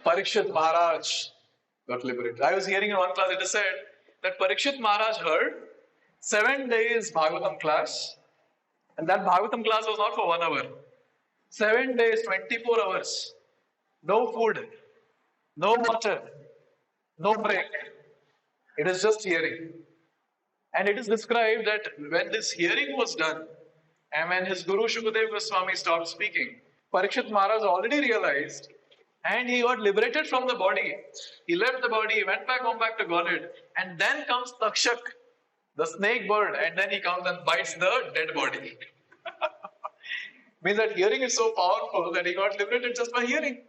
Parikshit Maharaj got liberated. I was hearing in one class, it is said that Parikshit Maharaj heard 7 days Bhagavatam class, and that Bhagavatam class was not for 1 hour. 7 days, 24 hours. No food, no water, no break. It is just hearing. And it is described that when this hearing was done, and when his Guru Shukadeva Goswami stopped speaking, Parikshit Maharaj already realized And he got liberated from the body. He left the body, went back home, back to Godhead. And then comes Takshak, the snake bird, and then he comes and bites the dead body. Means that hearing is so powerful that he got liberated just by hearing.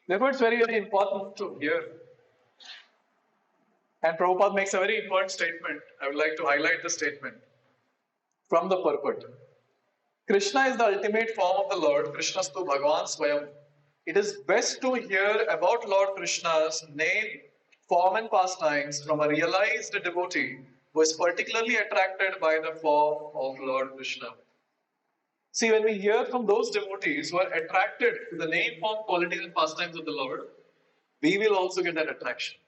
Therefore, it's very, very important to hear. And Prabhupada makes a very important statement. I would like to highlight the statement from the purport. Krishna is the ultimate form of the Lord. Krishnastu Bhagavan Swayam. It is best to hear about Lord Krishna's name, form and pastimes from a realized devotee who is particularly attracted by the form of Lord Krishna. See, when we hear from those devotees who are attracted to the name, form, qualities and pastimes of the Lord, we will also get that attraction.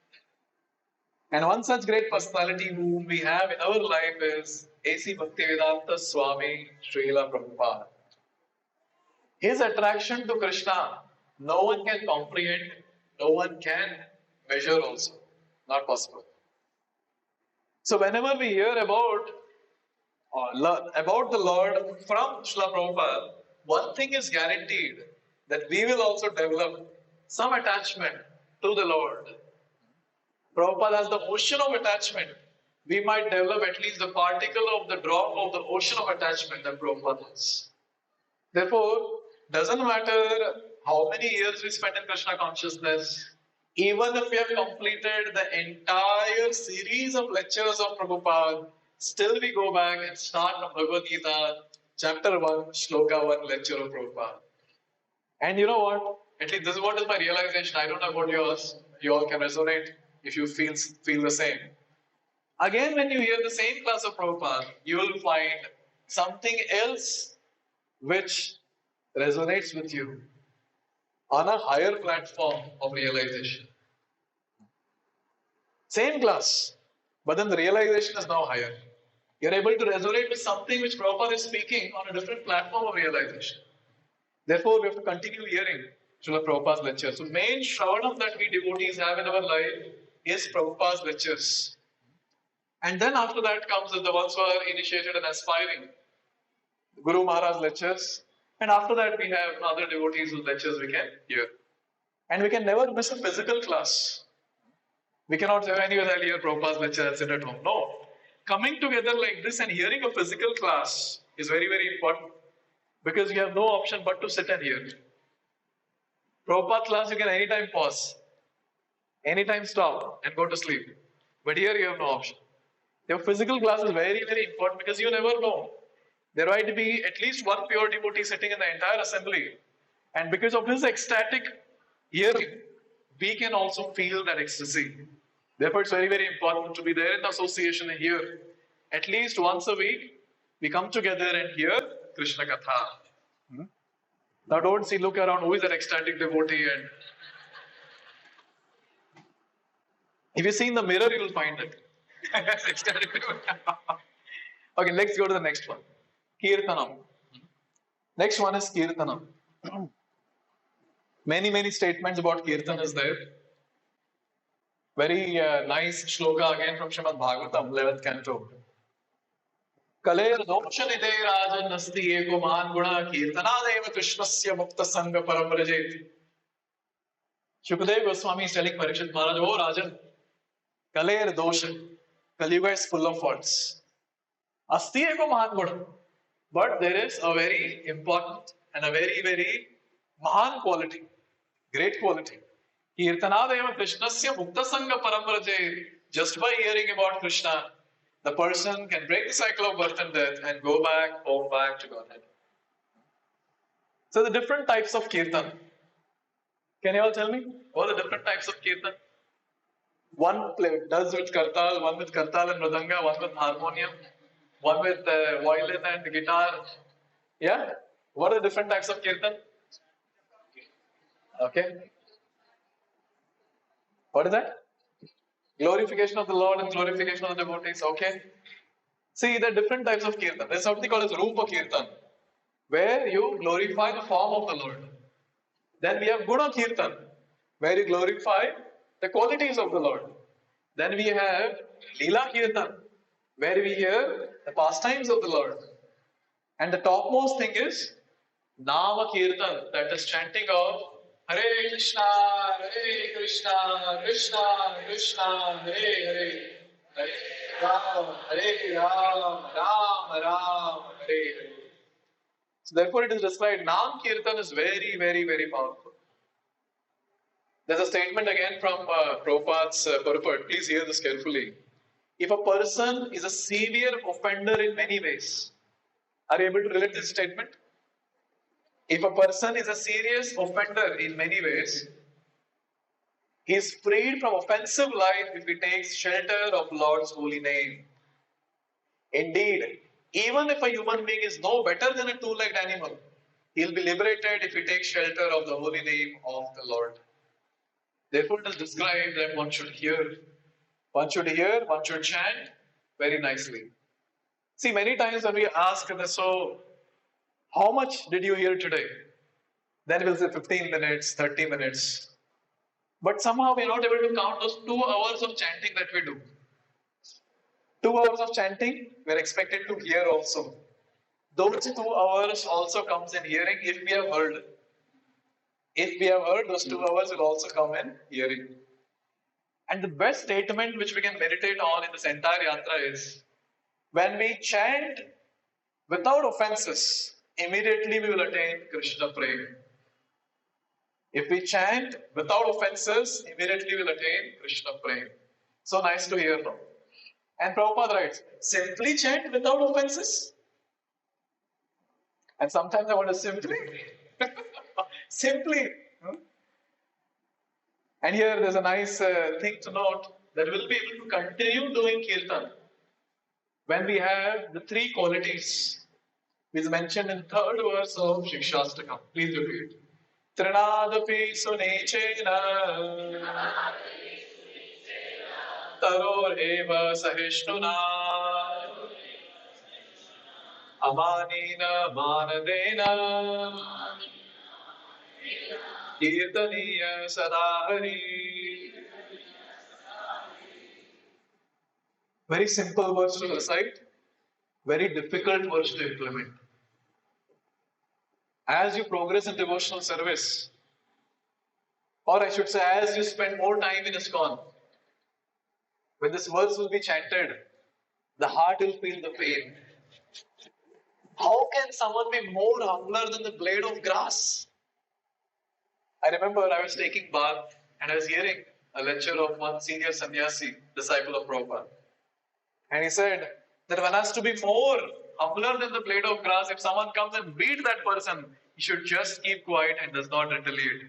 And one such great personality whom we have in our life is A.C. Bhaktivedanta Swami Srila Prabhupada. His attraction to Krishna, no one can comprehend, no one can measure also. Not possible. So whenever we hear about the Lord from Srila Prabhupada, one thing is guaranteed, that we will also develop some attachment to the Lord. Prabhupada has the ocean of attachment. We might develop at least the particle of the drop of the ocean of attachment that Prabhupada has. Therefore, doesn't matter how many years we spend in Krishna consciousness, even if we have completed the entire series of lectures of Prabhupada, still we go back and start from Bhagavad Gita, chapter 1, shloka 1, lecture of Prabhupada. And you know what? At least this is what is my realization. I don't know about yours. You all can resonate if you feel the same. Again, when you hear the same class of Prabhupada, you will find something else which resonates with you on a higher platform of realization. Same class, but then the realization is now higher. You're able to resonate with something which Prabhupada is speaking on a different platform of realization. Therefore, we have to continue hearing Srila Prabhupada's lectures. So, main shravanam that we devotees have in our life is Prabhupada's lectures. And then after that comes the ones who are initiated and aspiring, Guru Maharaj's lectures. And after that we have other devotees whose lectures we can hear. And we can never miss a physical class. We cannot say, anyway, I'll hear Prabhupada's lecture and sit at home. No. Coming together like this and hearing a physical class is very, very important. Because you have no option but to sit and hear. Prabhupada class, you can anytime pause, anytime stop and go to sleep. But here you have no option. Your physical class is very, very important because you never know. There might be at least one pure devotee sitting in the entire assembly. And because of his ecstatic hearing, we can also feel that ecstasy. Therefore, it's very, very important to be there in the association and hear. At least once a week, we come together and hear Krishna Katha. Now don't see, look around, who is that ecstatic devotee? And if you see in the mirror, you will find it. Ecstatic devotee. Okay, let's go to the next one. Kirtanam. Next one is Kirtanam. Many statements about Kirtan is there. Very nice shloka again from Srimad Bhagavatam, 11th canto. Kaler dokshanide rajan nasti eko man guna kirtanadeva krishnasya mukta sangha paramrajet. Shukadeva Goswami is telling Parikshit Maharaj, oh Rajan, Kaler dosha, Kaliuga is full of faults. Asti eko man guna. But there is a very important and a very, very mahan quality, great quality. Kirtanadeva krishnasya mukta sangha paramrajet. Just by hearing about Krishna, the person can break the cycle of birth and death and go back, home back to Godhead. So the different types of kirtan. Can you all tell me? What are the different types of kirtan? One does with kartal, one with kartal and mridanga, one with harmonium, one with violin and guitar. Yeah? What are the different types of kirtan? Okay. What is that? Glorification of the Lord and glorification of the devotees. Okay. See, there are different types of kirtan. There's something called as Rupa Kirtan, where you glorify the form of the Lord. Then we have Guna Kirtan, where you glorify the qualities of the Lord. Then we have Leela Kirtan, where we hear the pastimes of the Lord. And the topmost thing is Nama Kirtan, that is chanting of Hare Krishna, Hare Krishna, Krishna Krishna, Hare Hare, Hare Ram, Hare Ram, Ram Ram, Hare Hare. So therefore it is described, Nam Kirtan is very, very, very powerful. There's a statement again from Prabhupada's purport. Please hear this carefully. If a person is a severe offender in many ways, are you able to relate this statement? If a person is a serious offender in many ways, he is freed from offensive life if he takes shelter of Lord's holy name. Indeed, even if a human being is no better than a two-legged animal, he'll be liberated if he takes shelter of the holy name of the Lord. Therefore, it is described that one should hear, one should chant very nicely. See, many times when we ask, so how much did you hear today? Then we'll say 15 minutes, 30 minutes. But somehow we're not able to count those 2 hours of chanting that we do. 2 hours of chanting, we're expected to hear also. Those 2 hours also comes in hearing if we have heard. If we have heard, those 2 hours will also come in hearing. And the best statement which we can meditate on in this entire yatra is, when we chant without offenses, immediately we will attain Krishna Prema. If we chant without offenses, immediately we will attain Krishna Prema. So nice to hear now. And Prabhupada writes, simply chant without offenses. And sometimes I want to simply. And here there's a nice thing to note, that we'll be able to continue doing kirtan when we have the 3 qualities which is mentioned in 3rd verse of Shikshastakam. Please repeat. Trinadapi sunechena taror eva sahishnuna amanina manadena kirtaniya sadahari. Very simple words to recite, very difficult words to implement. As you progress in devotional service, or I should say, as you spend more time in ISKCON, when these words will be chanted, the heart will feel the pain. How can someone be more humbler than the blade of grass? I remember I was taking bath and I was hearing a lecture of one senior sannyasi, disciple of Prabhupada. And he said that one has to be more humbler than the blade of grass. If someone comes and beat that person, he should just keep quiet and does not retaliate.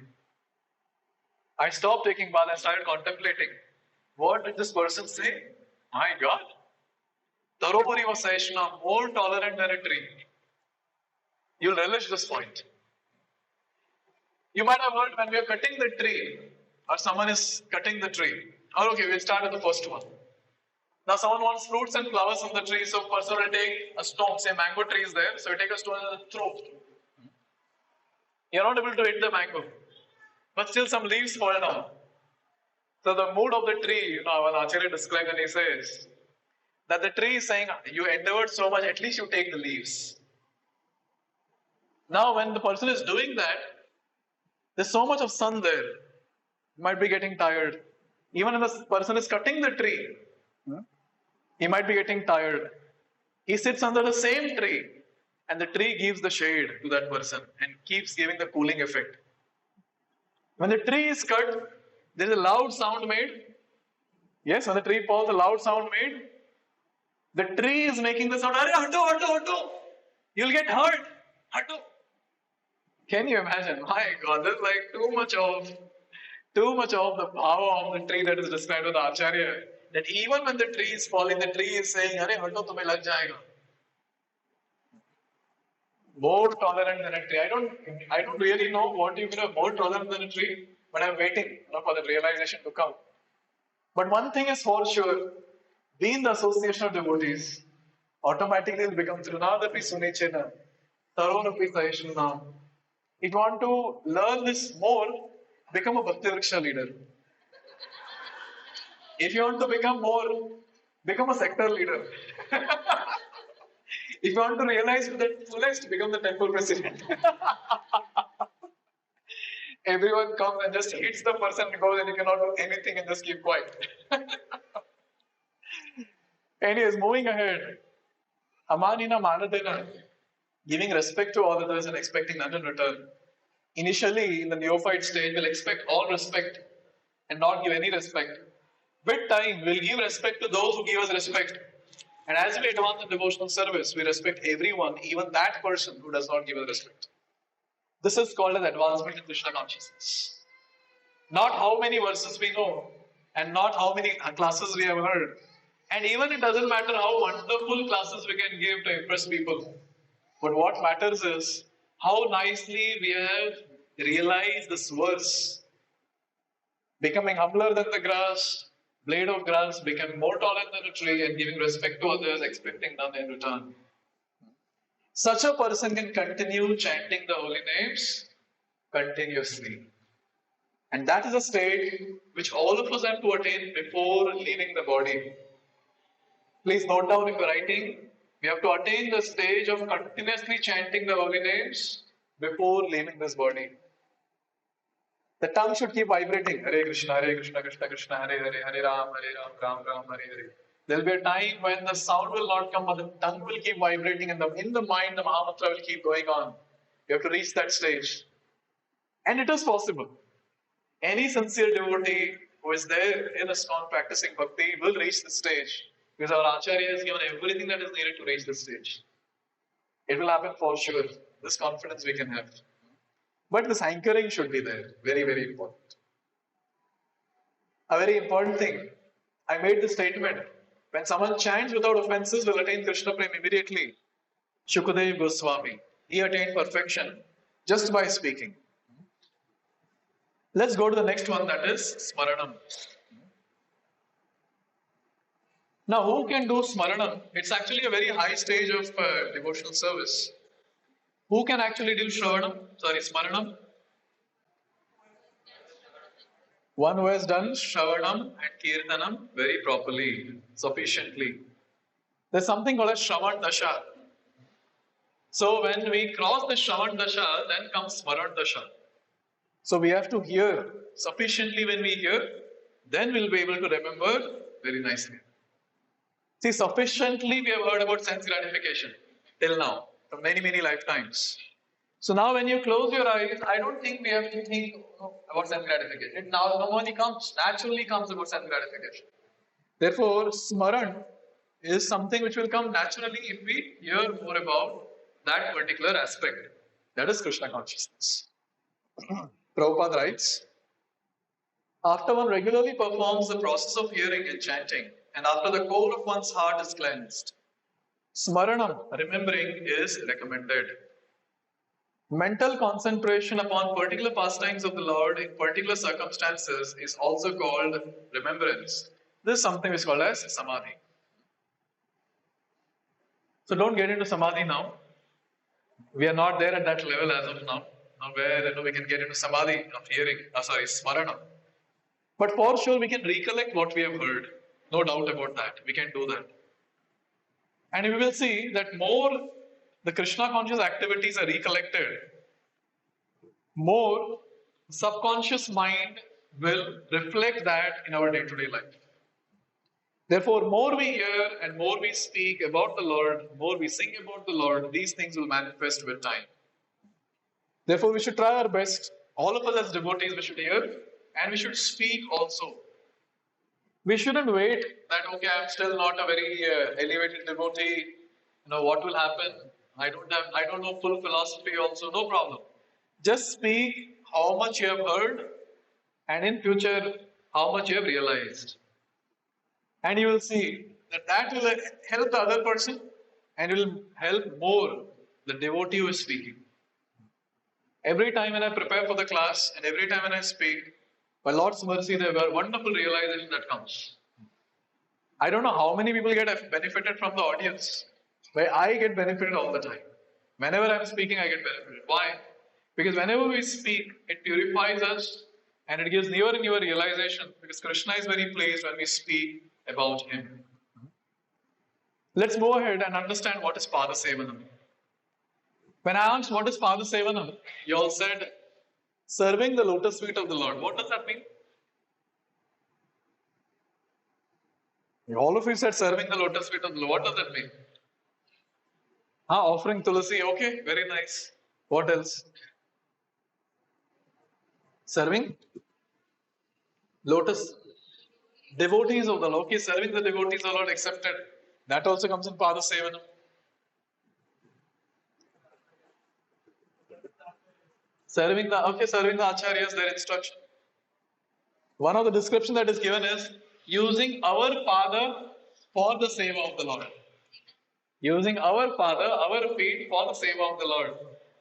I stopped taking bath and started contemplating. What did this person say? My God. Tarupuri was Saishna, more tolerant than a tree. You'll relish this point. You might have heard when we are cutting the tree, or someone is cutting the tree. Oh, okay, we'll start with the first one. Now someone wants fruits and flowers on the tree, so person will take a stone, say mango tree is there, so you take a stone and throw. You're not able to hit the mango, but still some leaves fall down. So the mood of the tree, our Acharya describes and he says that the tree is saying, you endeavored so much, at least you take the leaves. Now when the person is doing that, there's so much of sun there, you might be getting tired. Even if the person is cutting the tree, he might be getting tired. He sits under the same tree and the tree gives the shade to that person and keeps giving the cooling effect. When the tree is cut, there is a loud sound made. Yes, when the tree falls, a loud sound made. The tree is making the sound, Hato. You'll get hurt. Hato. Can you imagine? My God, there's like too much of the power of the tree that is described with Acharya. That even when the tree is falling, the tree is saying, Arey, hato, tumhe lag jayega. More tolerant than a tree. I don't really know what you mean by more tolerant than a tree, but I'm waiting for the realization to come. But one thing is for sure, be in the association of devotees, automatically will become Trinadapi Sunechena, Taronapi Sahishnunam. If you want to learn this more, become a Bhakti Vriksha leader. If you want to become more, become a sector leader. If you want to realize the fullest, become the temple president. Everyone comes and just hits the person and goes, and you cannot do anything and just keep quiet. Anyways, moving ahead. Amanina Manadena, giving respect to all others and expecting none in return. Initially, in the neophyte stage, we'll expect all respect and not give any respect. With time, we'll give respect to those who give us respect. And as we advance in devotional service, we respect everyone, even that person who does not give us respect. This is called as advancement in Krishna consciousness. Not how many verses we know, and not how many classes we have heard. And even it doesn't matter how wonderful classes we can give to impress people. But what matters is how nicely we have realized this verse. Becoming humbler than the grass, blade of grass, becoming more tolerant than a tree, and giving respect to others, expecting none in return. Such a person can continue chanting the holy names continuously. And that is a state which all of us have to attain before leaving the body. Please note down if you're writing, we have to attain the stage of continuously chanting the holy names before leaving this body. The tongue should keep vibrating. Hare Krishna, Krishna Krishna, Hare Hare, Hare Ram, Ram Ram, Hare Hare. There will be a time when the sound will not come, but the tongue will keep vibrating, and in the mind, the Mahamantra will keep going on. You have to reach that stage. And it is possible. Any sincere devotee who is there in ISKCON practicing bhakti will reach this stage. Because our Acharya has given everything that is needed to reach this stage. It will happen for sure. This confidence we can have. But this anchoring should be there. Very, very important. A very important thing. I made this statement. When someone chants without offenses, will attain Krishna Prem immediately. Shukadev Goswami. He attained perfection just by speaking. Let's go to the next one, that is Smaranam. Now, who can do Smaranam? It's actually a very high stage of devotional service. Who can actually do Smaranam? One who has done Shravanam and Kirtanam very properly, sufficiently. There's something called as Shravan Dasha. So when we cross the Shravan Dasha, then comes Smaran Dasha. So we have to hear sufficiently. When we hear, then we'll be able to remember very nicely. See, sufficiently we have heard about sense gratification till now, for many, many lifetimes. So now when you close your eyes, I don't think we have to think about sense gratification. It now normally comes, naturally comes about sense gratification. Therefore, Smaran is something which will come naturally if we hear more about that particular aspect. That is Krishna consciousness. Prabhupada writes, after one regularly performs the process of hearing and chanting, and after the core of one's heart is cleansed, Smaranam, remembering, is recommended. Mental concentration upon particular pastimes of the Lord in particular circumstances is also called remembrance. This is something which is called as Samadhi. So don't get into Samadhi now. We are not there at that level as of now. Now where we can get into Samadhi of hearing, Smaranam. But for sure we can recollect what we have heard. No doubt about that. We can do that. And we will see that more the Krishna conscious activities are recollected, more subconscious mind will reflect that in our day-to-day life. Therefore, more we hear and more we speak about the Lord, more we sing about the Lord, these things will manifest with time. Therefore, we should try our best. All of us as devotees, we should hear and we should speak also. We shouldn't wait that, okay, I'm still not a very elevated devotee. What will happen? I don't know full philosophy also. No problem. Just speak how much you have heard and in future how much you have realized. And you will see that will help the other person and will help more the devotee who is speaking. Every time when I prepare for the class and every time when I speak, by Lord's mercy, there were wonderful realization that comes. I don't know how many people get benefited from the audience, but I get benefited all the time. Whenever I'm speaking, I get benefited. Why? Because whenever we speak, it purifies us and it gives newer and newer realization, because Krishna is very pleased when we speak about Him. Let's move ahead and understand what is Pada Sevanam. When I asked what is Pada Sevanam, you all said Serving the lotus feet of the Lord. What does that mean? All of you said serving the lotus feet of the Lord. What does that mean? Offering tulasi. Okay, very nice. What else? Serving lotus devotees of the Lord. Okay, serving the devotees of the Lord accepted. That also comes in Pada Sevanam. Serving the acharyas, their instruction. One of the description that is given is using our pada for the seva of the Lord. Using our pada, our feet for the seva of the Lord.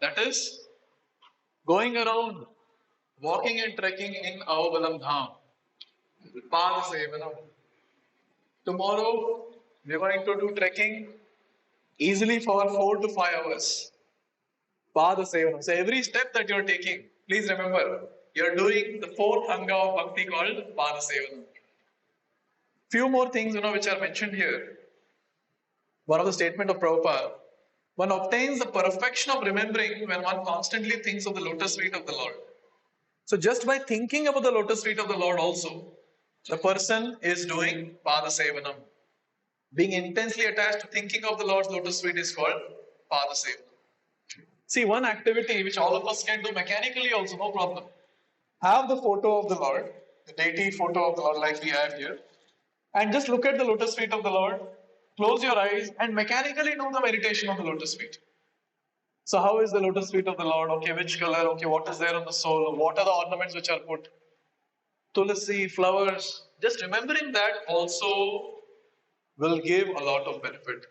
That is going around, walking and trekking in Avabalam Dham. Pada Sevanam. Tomorrow we are going to do trekking easily for 4 to 5 hours. Pada Sevanam. So every step that you are taking, please remember, you are doing the fourth anga of bhakti called Pada Sevanam. Few more things which are mentioned here. One of the statement of Prabhupada, one obtains the perfection of remembering when one constantly thinks of the lotus feet of the Lord. So just by thinking about the lotus feet of the Lord also, the person is doing Pada Sevanam. Being intensely attached to thinking of the Lord's lotus feet is called Pada Sevanam. See, one activity which all of us can do mechanically also, no problem. Have the photo of the Lord, the deity photo of the Lord like we have here, and just look at the lotus feet of the Lord, close your eyes and mechanically do the meditation on the lotus feet. So how is the lotus feet of the Lord? Okay, which color? Okay, what is there on the sole? What are the ornaments which are put? Tulasi, flowers. Just remembering that also will give a lot of benefit.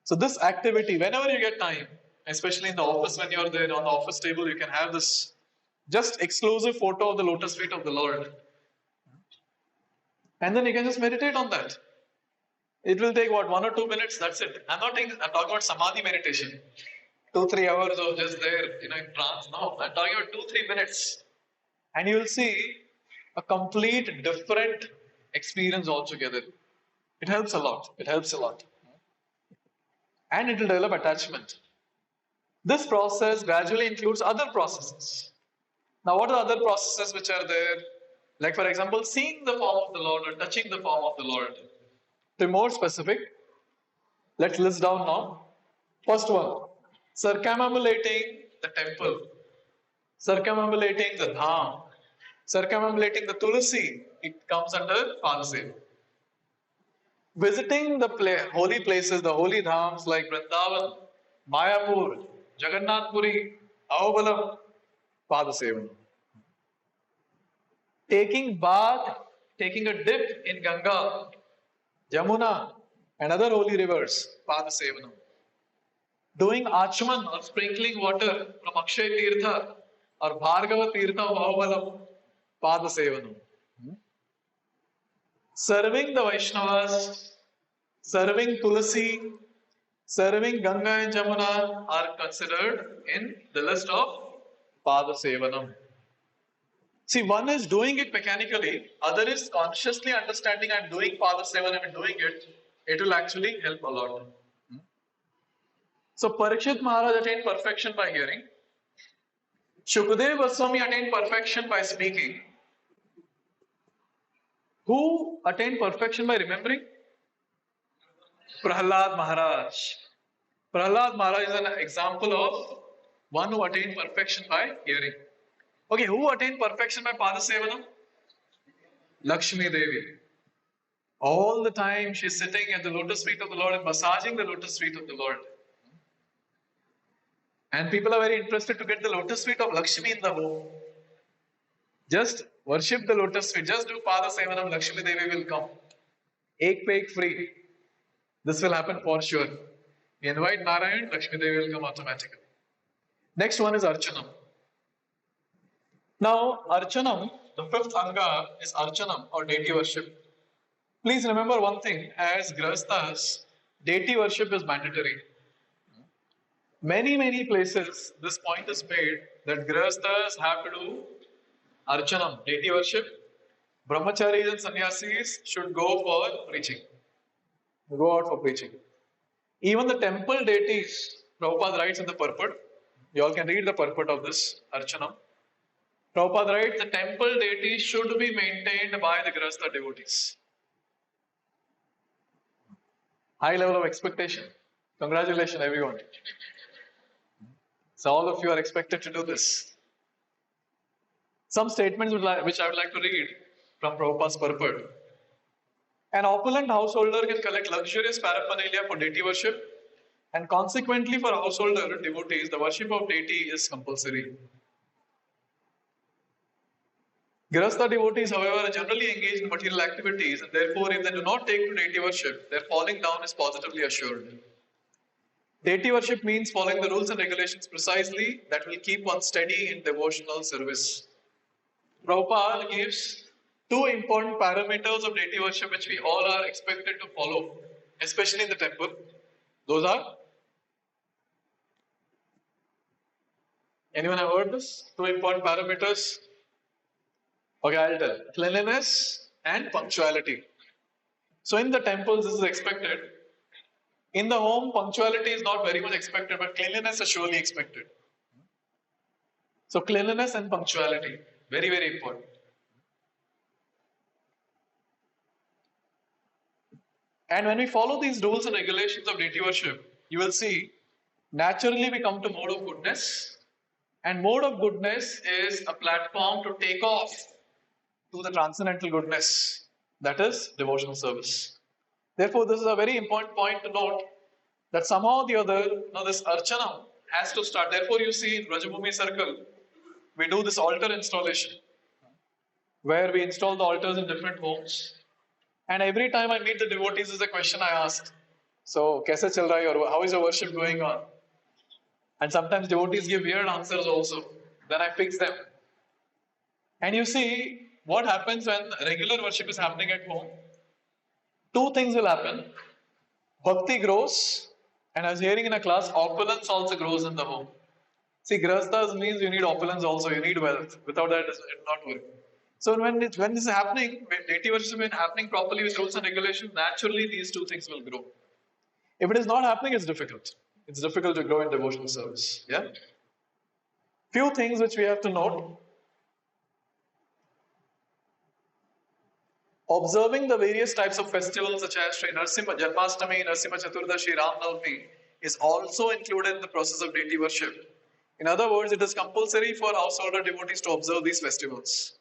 So this activity, whenever you get time, especially in the office when you're there on the office table, you can have this just exclusive photo of the lotus feet of the Lord. And then you can just meditate on that. It will take 1 or 2 minutes, that's it. I'm talking about samadhi meditation. 2-3 hours of just there, in trance. No, I'm talking about 2-3 minutes. And you will see a complete different experience altogether. It helps a lot. It helps a lot. And it will develop attachment. This process gradually includes other processes. Now, what are the other processes which are there? Like, for example, seeing the form of the Lord or touching the form of the Lord. To be more specific, let's list down now. First one, circumambulating the temple, circumambulating the dham, circumambulating the tulasi. It comes under Pada Seva. Visiting the holy places, the holy dhams like Vrindavan, Mayapur, Jagannath Puri, Ahobalam, Pada Seva. Taking bath, taking a dip in Ganga, Jamuna, and other holy rivers, Pada Sevanam. Doing Achman or sprinkling water from Akshay Tirtha or Bhargava Tirtha of Ahobalam, Pada Sevanam. Serving the Vaishnavas, serving Tulasi, serving Ganga and Jamuna are considered in the list of Pada Sevanam. See, one is doing it mechanically, other is consciously understanding I'm doing Pada Sevanam and doing it. It will actually help a lot. So, Parikshit Maharaj attained perfection by hearing. Shukdev Goswami attained perfection by speaking. Who attained perfection by remembering? Prahlad Maharaj. Prahlad Maharaj is an example of one who attained perfection by hearing. Okay, who attained perfection by Pada Sevanam? Lakshmi Devi. All the time she is sitting at the lotus feet of the Lord and massaging the lotus feet of the Lord. And people are very interested to get the lotus feet of Lakshmi in the home. Just worship the lotus feet. Just do Pada Sevanam, Lakshmi Devi will come. Ek pe ek free. This will happen for sure. You invite Narayan, Lakshmi Devi will come automatically. Next one is Archanam. Now, Archanam, the fifth anga is Archanam or deity worship. Please remember one thing, as Grahasthas, deity worship is mandatory. Many places, this point is made that Grahasthas have to do Archanam, deity worship. Brahmacharis and sannyasis should go for preaching. Go out for preaching. Even the temple deities, Prabhupada writes in the purport, you all can read the purport of this Archanam. Prabhupada writes, the temple deity should be maintained by the Grihastha devotees. High level of expectation. Congratulations, everyone. So all of you are expected to do this. Some statements which I would like to read from Prabhupada's purport. An opulent householder can collect luxurious paraphernalia for deity worship, and consequently for householder devotees, the worship of deity is compulsory. Grihastha devotees, however, are generally engaged in material activities, and therefore, if they do not take to deity worship, their falling down is positively assured. Deity worship means following the rules and regulations precisely that will keep one steady in devotional service. Prabhupada gives two important parameters of deity worship which we all are expected to follow, especially in the temple. Those are, anyone have heard this? Two important parameters. Okay, I'll tell. Cleanliness and punctuality. So in the temples, this is expected. In the home, punctuality is not very much expected, but cleanliness is surely expected. So cleanliness and punctuality, very, very important. And when we follow these rules and regulations of deity worship, you will see, naturally we come to mode of goodness. And mode of goodness is a platform to take off to the transcendental goodness, that is devotional service. Therefore, this is a very important point to note that somehow or the other, this archana has to start. Therefore, you see in Rajabhumi circle, we do this altar installation, where we install the altars in different homes. And every time I meet the devotees, is a question I ask. So, kaise chal raha hai, or how is your worship going on? And sometimes devotees give weird answers also. Then I fix them. And you see, what happens when regular worship is happening at home? Two things will happen. Bhakti grows, and I was hearing in a class, opulence also grows in the home. See, grihasthas means you need opulence also, you need wealth. Without that, it will not work. So when this is happening, when deity worship is happening properly with rules and regulations, naturally these two things will grow. If it is not happening, it's difficult. It's difficult to grow in devotional service. Yeah. Few things which we have to note. Observing the various types of festivals such as Sri Narsimha Janmashtami, Narsimha Chaturdashi, Ram Navami is also included in the process of deity worship. In other words, it is compulsory for householder devotees to observe these festivals.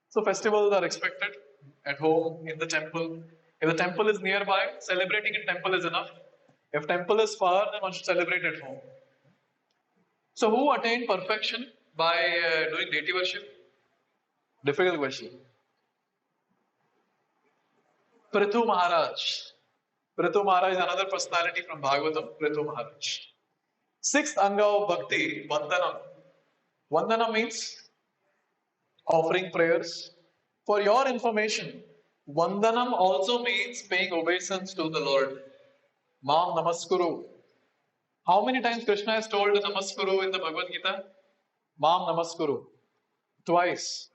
So festivals are expected at home, in the temple. If the temple is nearby, celebrating in temple is enough. If temple is far, then one should celebrate at home. So who attained perfection by doing deity worship? Difficult question. Prithu Maharaj. Prithu Maharaj is another personality from Bhagavatam, Prithu Maharaj. Sixth anga of Bhakti, Vandanam. Vandana means offering prayers. For your information, Vandanam also means paying obeisance to the Lord. Mam Namaskuru. How many times Krishna has told Namaskuru in the Bhagavad Gita? Mam Namaskuru. Twice.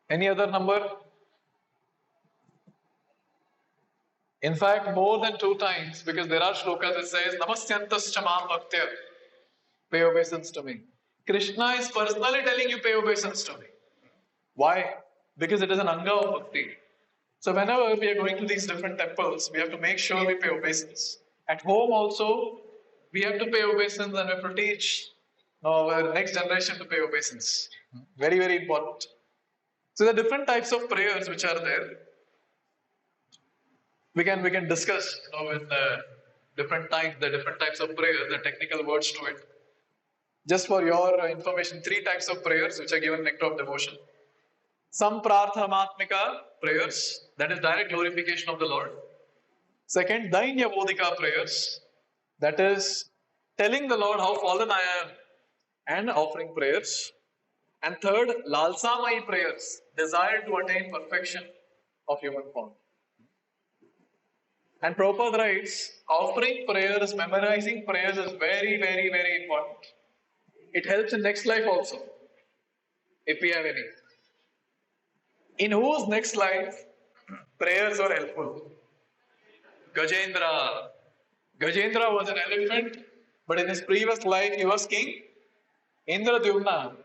Any other number? In fact, more than 2 times, because there are shlokas that says, Namasyantascha Mam Bhaktya. Pay obeisance to me. Krishna is personally telling you, pay obeisance to me. Why? Because it is an anga of bhakti. So whenever we are going to these different temples, we have to make sure we pay obeisance. At home also, we have to pay obeisance, and we have to teach our next generation to pay obeisance. Very, very important. So there are different types of prayers which are there. We can discuss with different types of prayers, the technical words to it. Just for your information, 3 types of prayers which are given in Nectar of Devotion. Samprarthanamatmika prayers, that is direct glorification of the Lord. Second, Dainya Bodhika prayers, that is telling the Lord how fallen I am and offering prayers. And third, Lalsamai prayers, desire to attain perfection of human form. And Prabhupada writes, offering prayers, memorizing prayers is very, very, very important. It helps in next life also, if we have any. In whose next life prayers are helpful? Gajendra. Gajendra was an elephant, but in his previous life he was king Indradyumna.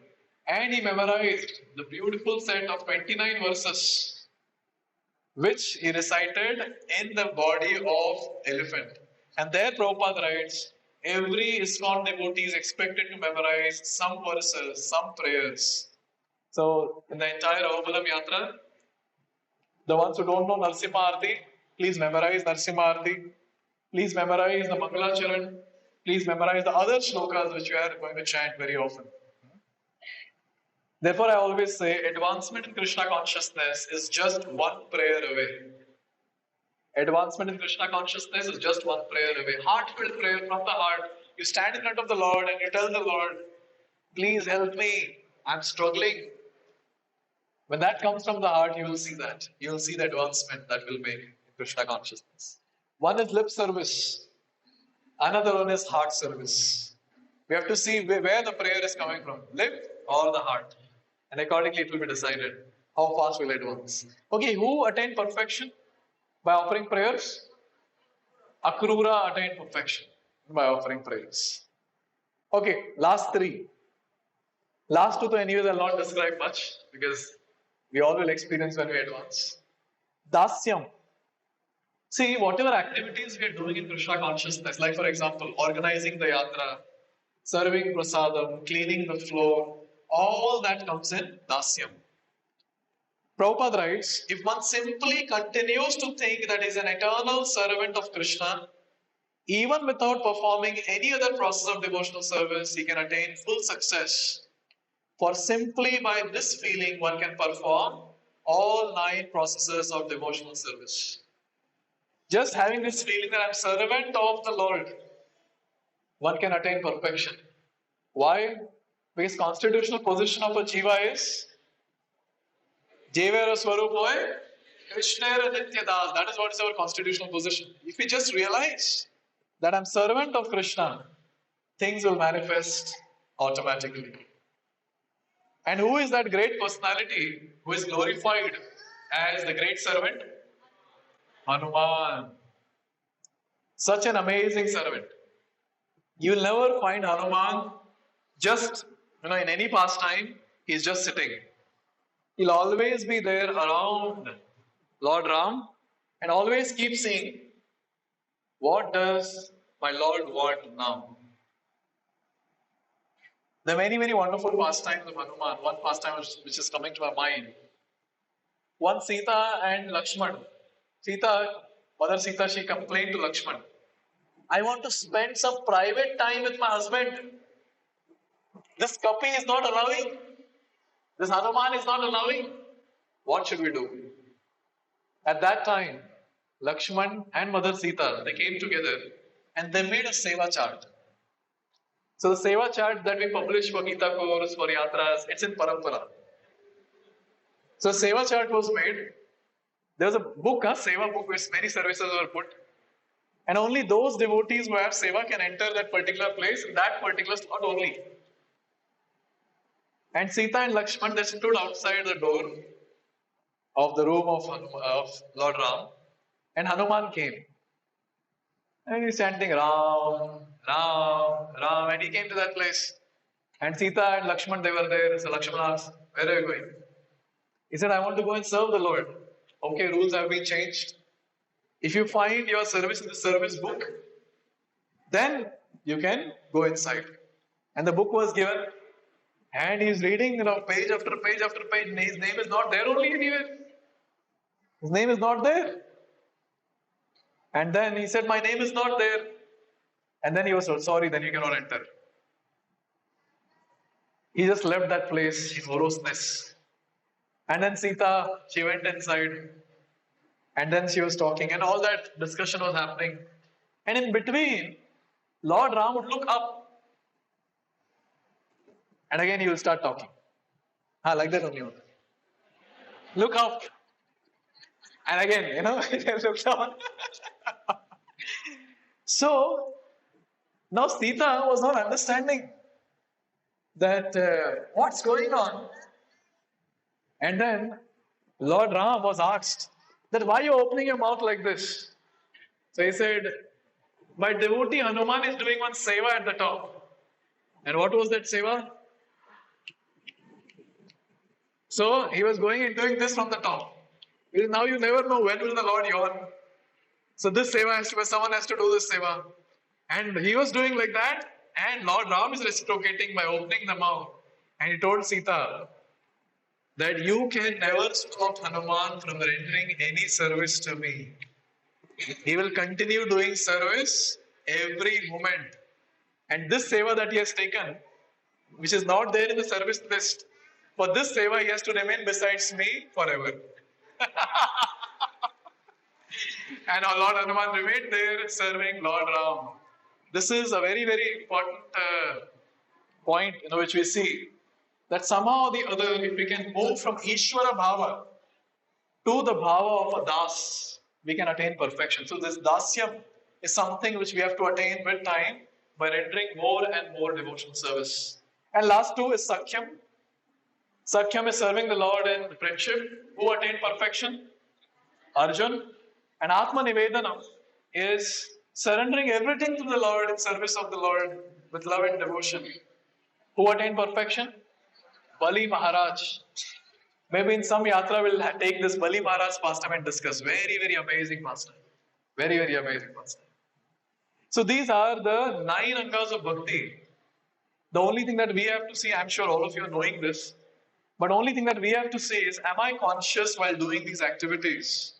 And he memorized the beautiful set of 29 verses, which he recited in the body of elephant. And there Prabhupada writes, every ISKCON devotee is expected to memorize some verses, some prayers. So in the entire Avabalam Yatra, the ones who don't know Narsimha Arti, please memorize Narsimha Arti. Please memorize the Mangala Charan. Please memorize the other shlokas which we are going to chant very often. Therefore, I always say advancement in Krishna consciousness is just one prayer away. Advancement in Krishna consciousness is just one prayer away. Heartfelt prayer from the heart. You stand in front of the Lord and you tell the Lord, please help me. I'm struggling. When that comes from the heart, you will see that. You will see the advancement that will make in Krishna consciousness. One is lip service. Another one is heart service. We have to see where the prayer is coming from. Lip or the heart. And accordingly it will be decided how fast we'll advance. Okay, who attained perfection by offering prayers? Akrura attained perfection by offering prayers. Okay, last three. Last two to anyways I'll not describe much because we all will experience when we advance. Dasyam. See, whatever activities we are doing in Krishna consciousness, like for example, organizing the yatra, serving prasadam, cleaning the floor, all that comes in dasyam. Prabhupada writes, if one simply continues to think that he is an eternal servant of Krishna, even without performing any other process of devotional service, he can attain full success. For simply by this feeling, one can perform all 9 processes of devotional service. Just having this feeling that I'm servant of the Lord, one can attain perfection. Why? Because constitutional position of a jiva is Jevera Swarupoy, Krishnera Nityadas. That is what is our constitutional position. If we just realize that I'm servant of Krishna, things will manifest automatically. And who is that great personality who is glorified as the great servant? Hanuman. Such an amazing servant. You will never find Hanuman just, in any pastime, he's just sitting. He'll always be there around Lord Ram and always keep saying, what does my Lord want now? There are many, many wonderful pastimes of Hanuman. One pastime which is coming to my mind. One Sita and Lakshman. Mother Sita, she complained to Lakshman, I want to spend some private time with my husband. This Kapi is not allowing. This Hanuman is not allowing. What should we do? At that time, Lakshman and Mother Sita, they came together and they made a seva chart. So the seva chart that we publish for Gita course, for yatras, it's in Parampara. So seva chart was made. There was a book, seva book, where many services were put. And only those devotees who have seva can enter that particular place, that particular slot only. And Sita and Lakshman, they stood outside the door of the room of Lord Ram. And Hanuman came. And he's chanting Ram, Ram, Ram. And he came to that place. And Sita and Lakshman, they were there. So Lakshman asked, where are you going? He said, I want to go and serve the Lord. Okay, rules have been changed. If you find your service in the service book, then you can go inside. And the book was given. And he's reading, page after page after page. His name is not there only anywhere. His name is not there. And then he said, my name is not there. And then he was told, sorry, then you cannot enter. He just left that place in moroseness. And then Sita, she went inside. And then she was talking and all that discussion was happening. And in between, Lord Ram would look up. And again he will start talking. Like that only. Look up. And again, look down. So, now Sita was not understanding that what's going on. And then Lord Ram was asked that why are you opening your mouth like this? So he said, my devotee Hanuman is doing one seva at the top. And what was that seva? So he was going and doing this from the top. Because now you never know when will the Lord yawn. So this seva has to be, someone has to do this seva. And he was doing like that, and Lord Ram is reciprocating by opening the mouth. And he told Sita that you can never stop Hanuman from rendering any service to me. He will continue doing service every moment. And this seva that he has taken, which is not there in the service list, for this seva he has to remain besides me forever. And our Lord Hanuman remained there serving Lord Ram. This is a very, very important point which we see that somehow or the other, if we can move from Ishvara Bhava to the Bhava of a Das, we can attain perfection. So this Dasyam is something which we have to attain with time by rendering more and more devotional service. And last two is Sakhyam. Sakhyam is serving the Lord in friendship. Who attained perfection? Arjun. And Atma Nivedana is surrendering everything to the Lord in service of the Lord with love and devotion. Who attained perfection? Bali Maharaj. Maybe in some yatra we'll take this Bali Maharaj pastime and discuss. Very, very amazing pastime. Very, very amazing pastime. So these are the 9 angas of bhakti. The only thing that we have to see, I'm sure all of you are knowing this, but only thing that we have to see is, am I conscious while doing these activities?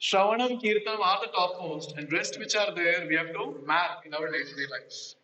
Shravanam, Kirtanam are the topmost, and rest which are there, we have to map in our day-to-day lives.